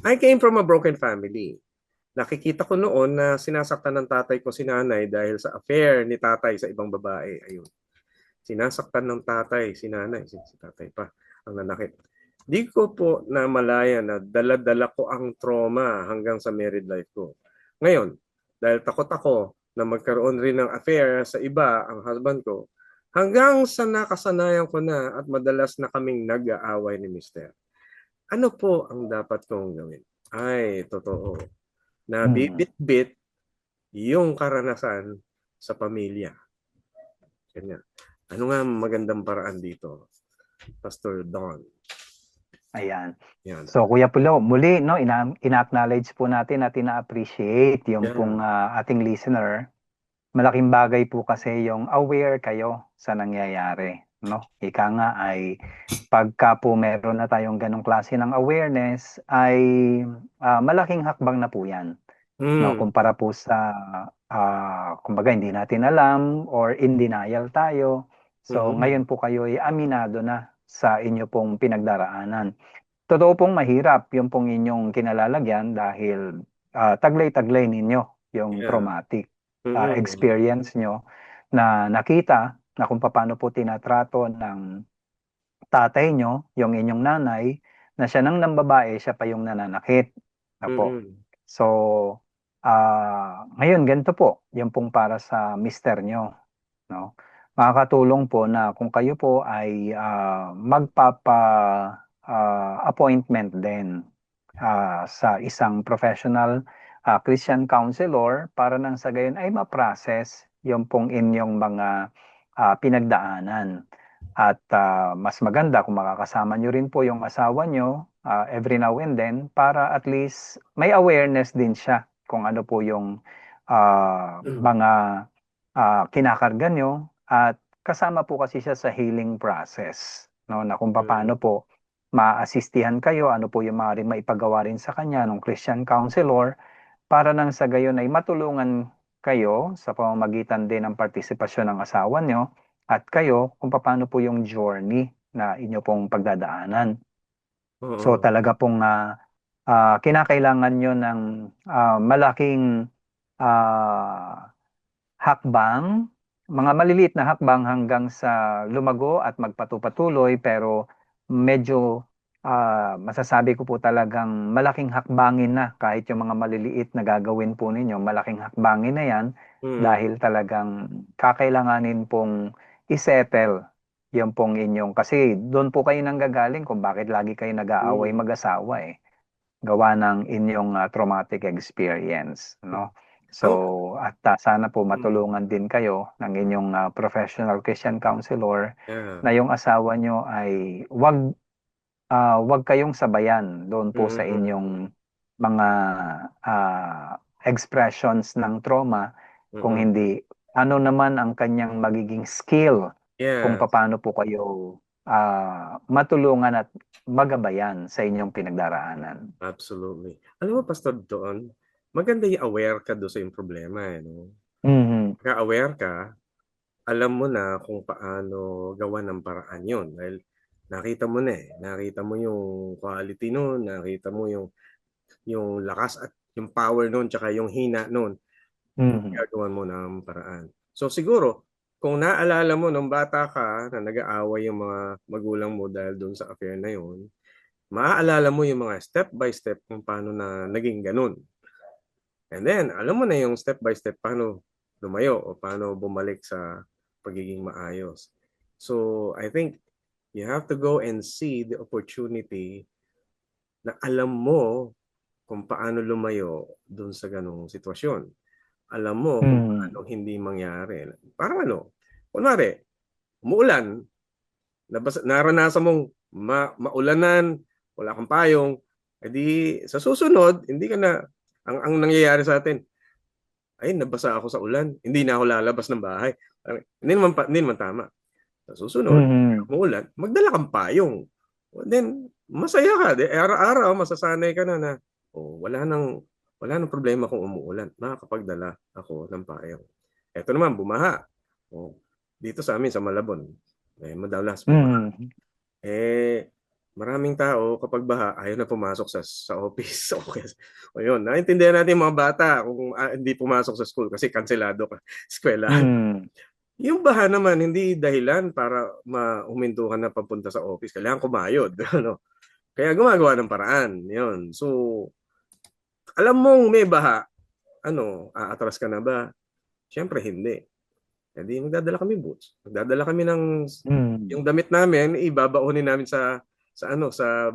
I came from a broken family. Nakikita ko noon na sinasaktan ng tatay ko si nanay dahil sa affair ni tatay sa ibang babae. Ayun. Sinasaktan ng tatay si nanay, si tatay pa ang nanakit. Di ko po na malaya na dala-dala ko ang trauma hanggang sa married life ko. Ngayon, dahil takot ako na magkaroon rin ng affair sa iba ang husband ko, hanggang sa nakasanayan ko na at madalas na kaming nag-aaway ni Mister. Ano po ang dapat kong gawin? Ay, totoo. Na Mm. bibit-bit yung karanasan sa pamilya. Ganyan. Ano nga magandang paraan dito, Pastor Don? Ayan. Yan. So Kuya Pulo, muli no ina-acknowledge po natin at ina-appreciate yung pong ating listener. Malaking bagay po kasi yung aware kayo sa nangyayari, no? Ika nga ay pagka po meron na tayong ganong klase ng awareness ay malaking hakbang na po 'yan, no? Mm. Kumpara po sa kumbaga hindi natin alam or in denial tayo. So Mm. ngayon po kayo ay aminado na sa inyo pong pinagdaraanan. Totoo pong mahirap yung pong inyong kinalalagyan dahil taglay-taglay ninyo yung Yeah. traumatic Mm. experience nyo na nakita na kung paano po tinatrato ng tatay nyo, yung inyong nanay, na siya nang nambabae, siya pa yung nananakit. Apo. Mm. So, ngayon, ganito po, yung pong para sa mister nyo. No? Makakatulong po na kung kayo po ay magpapa-appointment din sa isang professional Christian counselor para nang sa gayon ay ma-process yung pong inyong mga pinagdaanan. At mas maganda kung makakasama nyo rin po yung asawa nyo every now and then para at least may awareness din siya kung ano po yung mga kinakarga nyo at kasama po kasi siya sa healing process, no, na kung paano po maaasistihan kayo, ano po yung maaaring maipagawa rin sa kanya ng Christian counselor para nang sa gayon ay matulungan kayo sa pamamagitan din ng partisipasyon ng asawa nyo at kayo kung paano po yung journey na inyo pong pagdadaanan. So Oo. talaga pong kinakailangan nyo ng malaking ah, hakbang, mga maliliit na hakbang hanggang sa lumago at magpatuloy pero medyo masasabi ko po talagang malaking hakbangin na kahit yung mga maliliit na gagawin po ninyo, malaking hakbangin na yan Mm. dahil talagang kakailanganin pong isettle yung pong inyong, kasi doon po kayo nanggagaling kung bakit lagi kayo nag-aaway Mm. mag-asawa eh, gawa ng inyong traumatic experience, no? Ang So, at sana po mm. matulungan din kayo ng inyong professional Christian counselor Yeah. na yung asawa nyo ay wag kayong sabayan doon po sa Mm. inyong mga expressions ng trauma, kung Mm. hindi ano naman ang kanyang magiging skill kung Yes, paano po kayo matulungan at magabayan sa inyong pinagdaraanan. absolutely. Alam mo, Pastor, doon, maganda yung aware ka doon sa yung problema, eh, no? Mhm. Pagka-aware ka, alam mo na kung paano gawa ng paraan yun. Dahil nakita mo na eh. Nakita mo yung quality nun, nakita mo yung lakas at yung power nun, tsaka yung hina nun. Mhm. Gagawan mo ng paraan. So siguro, kung naalala mo nung bata ka na nag-aaway yung mga magulang mo dahil doon sa affair na yun, maaalala mo yung mga step by step kung paano na naging ganun. And then, alam mo na yung step by step paano lumayo o paano bumalik sa pagiging maayos. So, I think you have to go and see the opportunity na alam mo kung paano lumayo dun sa ganung sitwasyon. Alam mo kung Mhm. paano hindi mangyari. Parang ano, kunwari, umuulan, naranasan mong maulanan, wala kang payong, edi sa susunod, hindi ka na, ang nangyayari sa atin, ay nabasa ako sa ulan, hindi na ako lalabas ng bahay. Hindi naman tama. Sa susunod, Mhm. umuulan, magdala kang payong. Then masaya ka, araw-araw masasanay ka na wala nang problema kung umuulan. Makakapagdala ako ng payong. Eto naman, bumaha. Oh, dito sa amin sa Malabon, madalas bumaha. Mhm. Eh, maraming tao kapag baha, ayaw na pumasok sa office. Okay. O yun, naintindihan natin yung mga bata kung hindi pumasok sa school kasi kanselado ka eskwelahan. Mhm. Yung baha naman, hindi dahilan para huminto ka na papunta sa office. Kailangan kumayod. Ano? Kaya gumagawa ng paraan. Yun. So, alam mong may baha, aatras ka na ba? Siyempre, hindi. Hindi, magdadala kami boots. Magdadala kami ng yung Mhm. damit namin, ibabaunin namin sa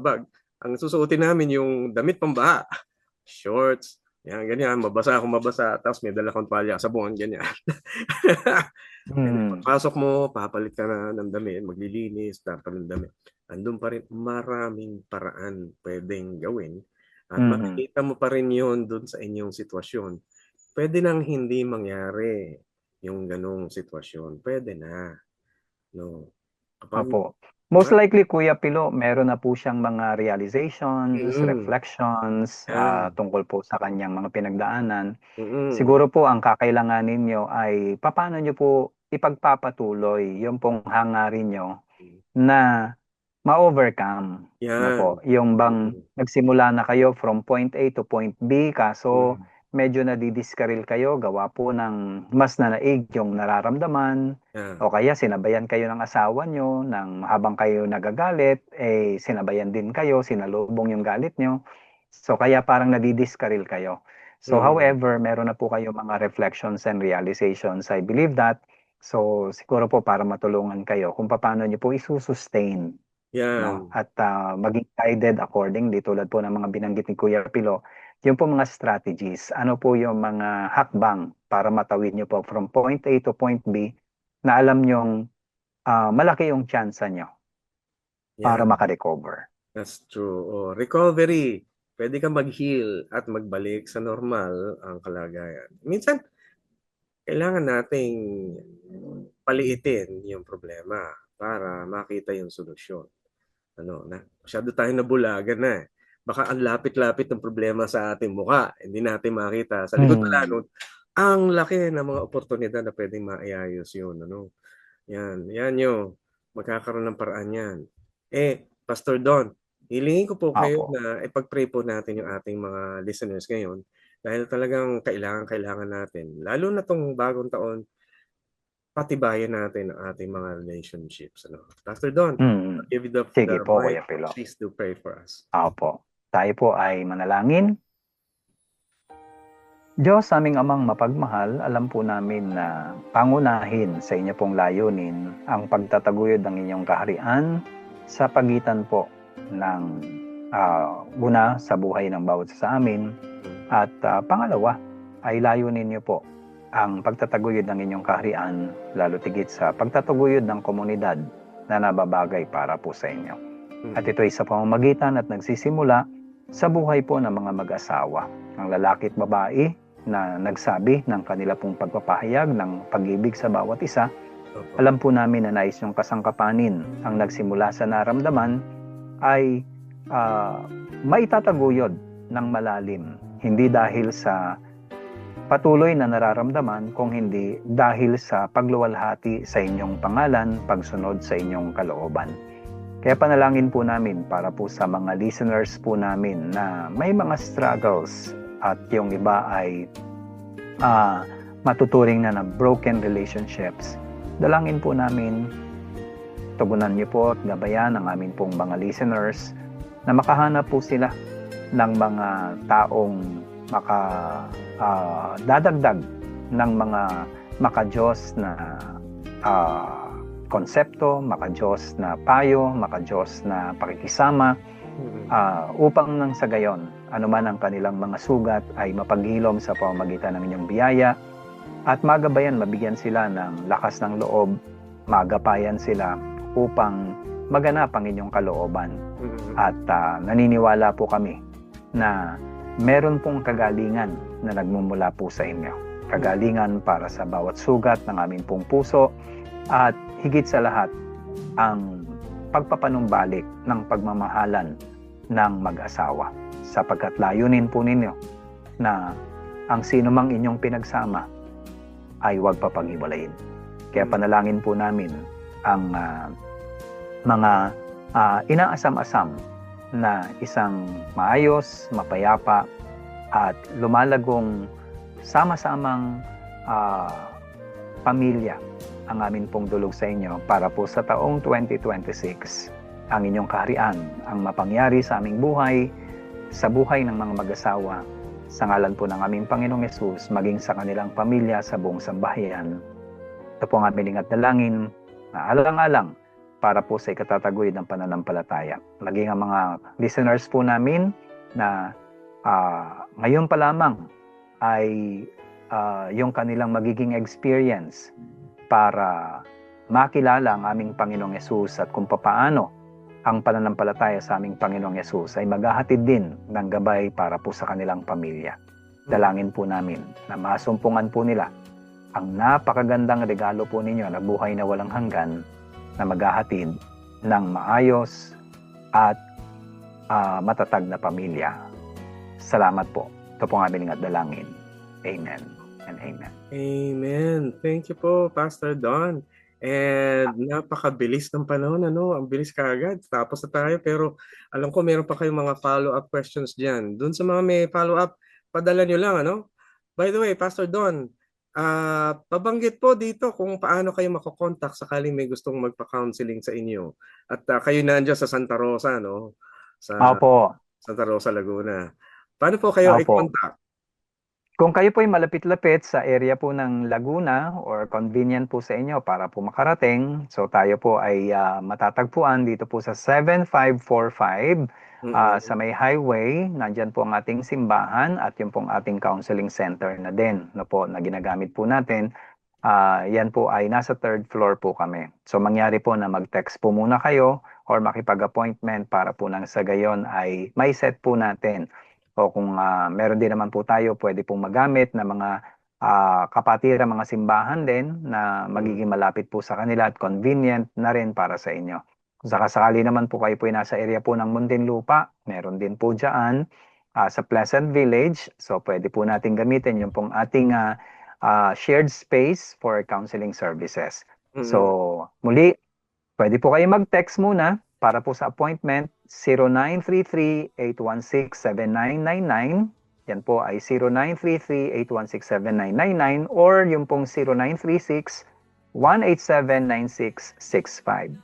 bag. Ang susuotin namin yung damit pambaha, shorts, yan, ganyan, mabasa akong mabasa, tapos may dala kong palya, sabon, ganyan. And then, Mhm. pagpasok mo, papalit ka na ng damit, maglilinis, tapos ng damit. Andun pa rin, maraming paraan pwedeng gawin. At Mhm. makikita mo pa rin yun dun sa inyong sitwasyon. Pwede nang hindi mangyari yung ganong sitwasyon. Pwede na. No? Kapag, Opo. Most diba? likely, Kuya Pilo, meron na po siyang mga realizations, Mm, reflections yan. tungkol po sa kanyang mga pinagdaanan. Mm, Siguro po ang kakailanganin nyo ay paano nyo po ipagpapatuloy yung pong hangarin nyo mm. na ma-overcome. Ano po, Yan. yung bang Mm, nagsimula na kayo from point A to point B, kaso mm, medyo nadidiskaril kayo, gawa po ng mas nanaig yung nararamdaman, yan. o kaya sinabayan kayo ng asawa nyo, ng habang kayo nagagalit, eh sinabayan din kayo, sinalubong yung galit nyo. So kaya parang nadidiskaril kayo. So Mm, however, meron na po kayo mga reflections and realizations. I believe that. So siguro po para matulungan kayo kung paano nyo po isusustain, no? yan. At maging guided accordingly tulad po ng mga binanggit ni Kuya Pilo, yung po mga strategies, ano po yung mga hakbang para matawid nyo po from point A to point B na alam nyong malaki yung chance nyo para Yan. makarecover. That's true. Oh, recovery. Pwede kang mag-heal at magbalik sa normal ang kalagayan. Minsan, kailangan nating paliitin yung problema para makita yung solusyon. Masyado tayo nabulagan na eh. Baka ang lapit-lapit ng problema sa ating mukha. Hindi natin makita. Sa likod pala Hmm. nun, ang laki ng mga oportunidad na pwedeng maiayos yun. Yan yun. Magkakaroon ng paraan yan. Pastor Don, hilingin ko po kayo Opo. na ipag-pray po natin yung ating mga listeners ngayon dahil talagang kailangan natin. Lalo na tong bagong taon, patibayan natin ang ating mga relationships. Pastor Don, Hmm. I'll give you the Sige po, mic. Kuya Pilo. Please do pray for us. Opo. Tayo po ay manalangin. Diyos, aming amang mapagmahal, alam po namin na pangunahin sa inyo pong layunin ang pagtataguyod ng inyong kaharian sa pagitan po ng una sa buhay ng bawat isa sa amin at pangalawa ay layunin niyo po ang pagtataguyod ng inyong kaharian lalo tigit sa pagtataguyod ng komunidad na nababagay para po sa inyo. At ito ay sa pamamagitan at nagsisimula sa buhay po ng mga mag-asawa, ang lalaki at babae na nagsabi ng kanila pong pagpapahayag ng pag-ibig sa bawat isa. Alam po namin na nais yung kasangkapanin ang nagsimula sa naramdaman ay maitataguyod ng malalim. Hindi dahil sa patuloy na nararamdaman, kung hindi dahil sa pagluwalhati sa inyong pangalan, pagsunod sa inyong kalooban. Kaya panalangin po namin para po sa mga listeners po namin na may mga struggles at yung iba ay matuturing na ng broken relationships. Dalangin po namin, tugunan niyo po at gabayan ang amin pong mga listeners na makahanap po sila ng mga taong dadagdag ng mga maka-Diyos na konsepto, maka-Diyos na payo, maka-Diyos na pakikisama, upang nang sa gayon, anuman ang kanilang mga sugat ay mapaghilom sa pamamagitan ng inyong biyaya at magabayan, mabigyan sila ng lakas ng loob, magapayan sila upang maganap ang inyong kalooban. At naniniwala po kami na meron pong kagalingan na nagmumula po sa inyo. Kagalingan para sa bawat sugat ng aming pong puso at higit sa lahat ang pagpapanumbalik ng pagmamahalan ng mag-asawa. Sapagkat layunin po ninyo na ang sino mang inyong pinagsama ay huwag papag-iwalayin. Kaya panalangin po namin ang mga inaasam-asam na isang maayos, mapayapa at lumalagong sama-samang pamilya ang amin pong dulog sa inyo para po sa taong 2026 ang inyong kaharian ang mapangyari sa aming buhay, sa buhay ng mga mag-asawa, sa ngalan po ng aming Panginoong Yesus, maging sa kanilang pamilya sa buong sambahayan. Ito po ang aming dalangin na alang-alang para po sa ikatataguyod ng pananampalataya. Maging ang mga listeners po namin na ngayon pa lamang ay yung kanilang magiging experience para makilala ang aming Panginoong Yesus at kung papaano ang pananampalataya sa aming Panginoong Yesus ay maghahatid din ng gabay para po sa kanilang pamilya. Dalangin po namin na masumpungan po nila ang napakagandang regalo po ninyo na buhay na walang hanggan na maghahatid ng maayos at matatag na pamilya. Salamat po. Ito po ang aming dalangin. Amen and amen. Amen. Thank you po, Pastor Don. And napakabilis ng panahon, ang bilis kaagad. Tapos na tayo, pero alam ko meron pa kayong mga follow-up questions dyan. Doon sa mga may follow-up, padala nyo lang, By the way, Pastor Don, pabanggit po dito kung paano kayo makokontak sakaling may gustong magpa-counseling sa inyo. At kayo nandiyan sa Santa Rosa, Sa Opo. Santa Rosa, Laguna. Paano po kayo i-contact? Kung kayo po ay malapit-lapit sa area po ng Laguna or convenient po sa inyo para po makarating, so tayo po ay matatagpuan dito po sa 7545 sa may highway. Nandyan po ang ating simbahan at yung pong ating counseling center na din na ginagamit po natin. Yan po ay nasa 3rd floor po kami. So mangyari po na mag-text po muna kayo or makipag-appointment para po nang sa gayon ay may set po natin. O kung meron din naman po tayo, pwede pong magamit na mga kapatiran, mga simbahan din na magiging malapit po sa kanila at convenient na rin para sa inyo. Kung sakasakali naman po kayo po ay nasa area po ng Muntinlupa, meron din po dyan sa Pleasant Village. So pwede po natin gamitin yung pong ating shared space for counseling services. So muli, pwede po kayo mag-text muna para po sa appointment 0933-816-7999. Yan po ay 0933-816-7999 or yung pong 0936-187-9665.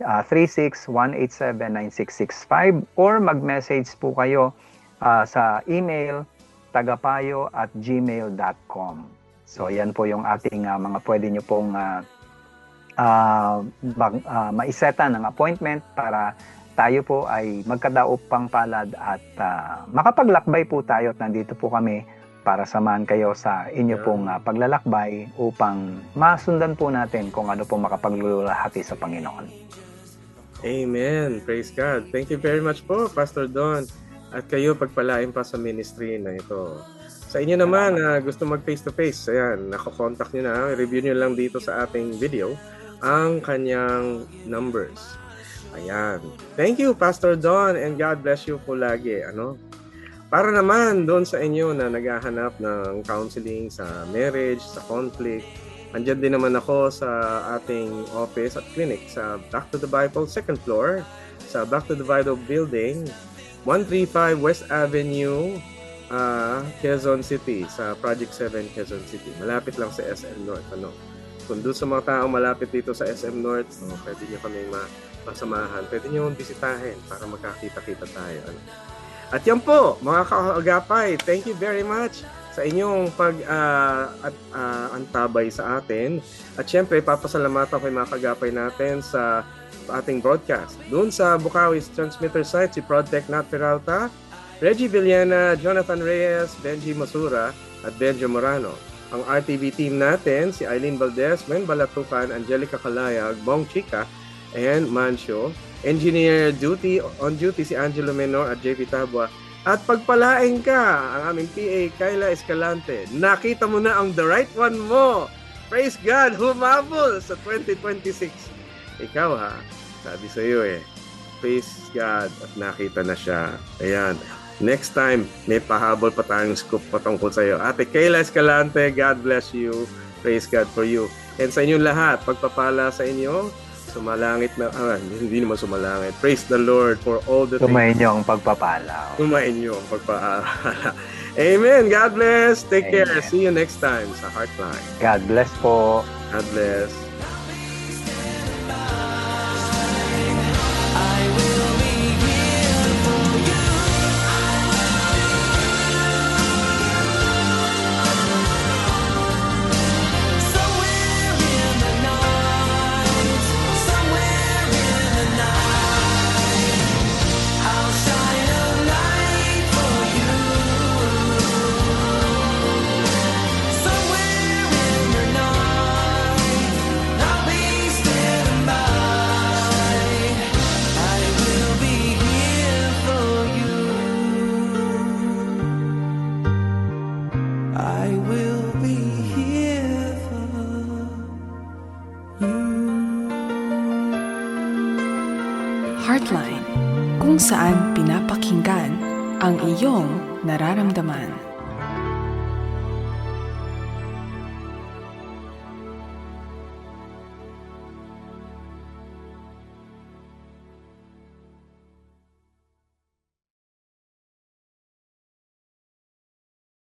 0936-187-9665 or mag-message po kayo sa email tagapayo@gmail.com. So yan po yung ating mga pwede nyo pong maiseta ng appointment para tayo po ay magkadaupang palad at makapaglakbay po tayo at nandito po kami para samahan kayo sa inyo pong paglalakbay upang masundan po natin kung ano pong makapaglulahati sa Panginoon. Amen. Praise God. Thank you very much po, Pastor Don. At kayo pagpalain pa sa ministry na ito. Sa inyo naman, gusto mag face-to-face, ayan, nakakontakt nyo na, review nyo lang dito sa ating video ang kanyang numbers. Ayan. Thank you, Pastor Don, and God bless you po lagi. Para naman doon sa inyo na naghahanap ng counseling sa marriage, sa conflict, andyan din naman ako sa ating office at clinic sa Back to the Bible, 2nd floor, sa Back to the Bible building, 135 West Avenue, Quezon City, sa Project 7 Quezon City. Malapit lang sa SM North. Kung doon sa mga taong malapit dito sa SM North, pwede nyo kaming masamahan. Pwede nyo bisitahin para magkakita-kita tayo. At yan po, mga kaagapay, thank you very much sa inyong antabay sa atin. At syempre, papasalamatan ko yung mga kaagapay natin sa ating broadcast. Doon sa Bukawi's transmitter site, si Prodtech Nat Peralta, Reggie Villena, Jonathan Reyes, Benji Masura, at Benjo Morano. Ang RTV team natin, si Eileen Valdez, Men Balatukan, Angelica Calayag, Bong Chica, and Mancio. Engineer on duty si Angelo Menor at JP Tabua. At pagpalain ka, ang aming PA, Kayla Escalante. Nakita mo na ang the right one mo. Praise God, humabol sa 2026. Ikaw sabi sa iyo praise God at nakita na siya. Ayan. Next time, may pahabol pa tayong scoop patungkol sa iyo. Ate Kayla Escalante, God bless you. Praise God for you. And sa inyong lahat, pagpapala sa inyo, sumalangit na, hindi naman sumalangit. Praise the Lord for all the things. Tumayin niyo ang pagpapala. Tumayin niyo ang pagpapala. Amen. God bless. Take care. See you next time sa Heartline. God bless po. God bless. Heartline, kung saan pinapakinggan ang iyong nararamdaman.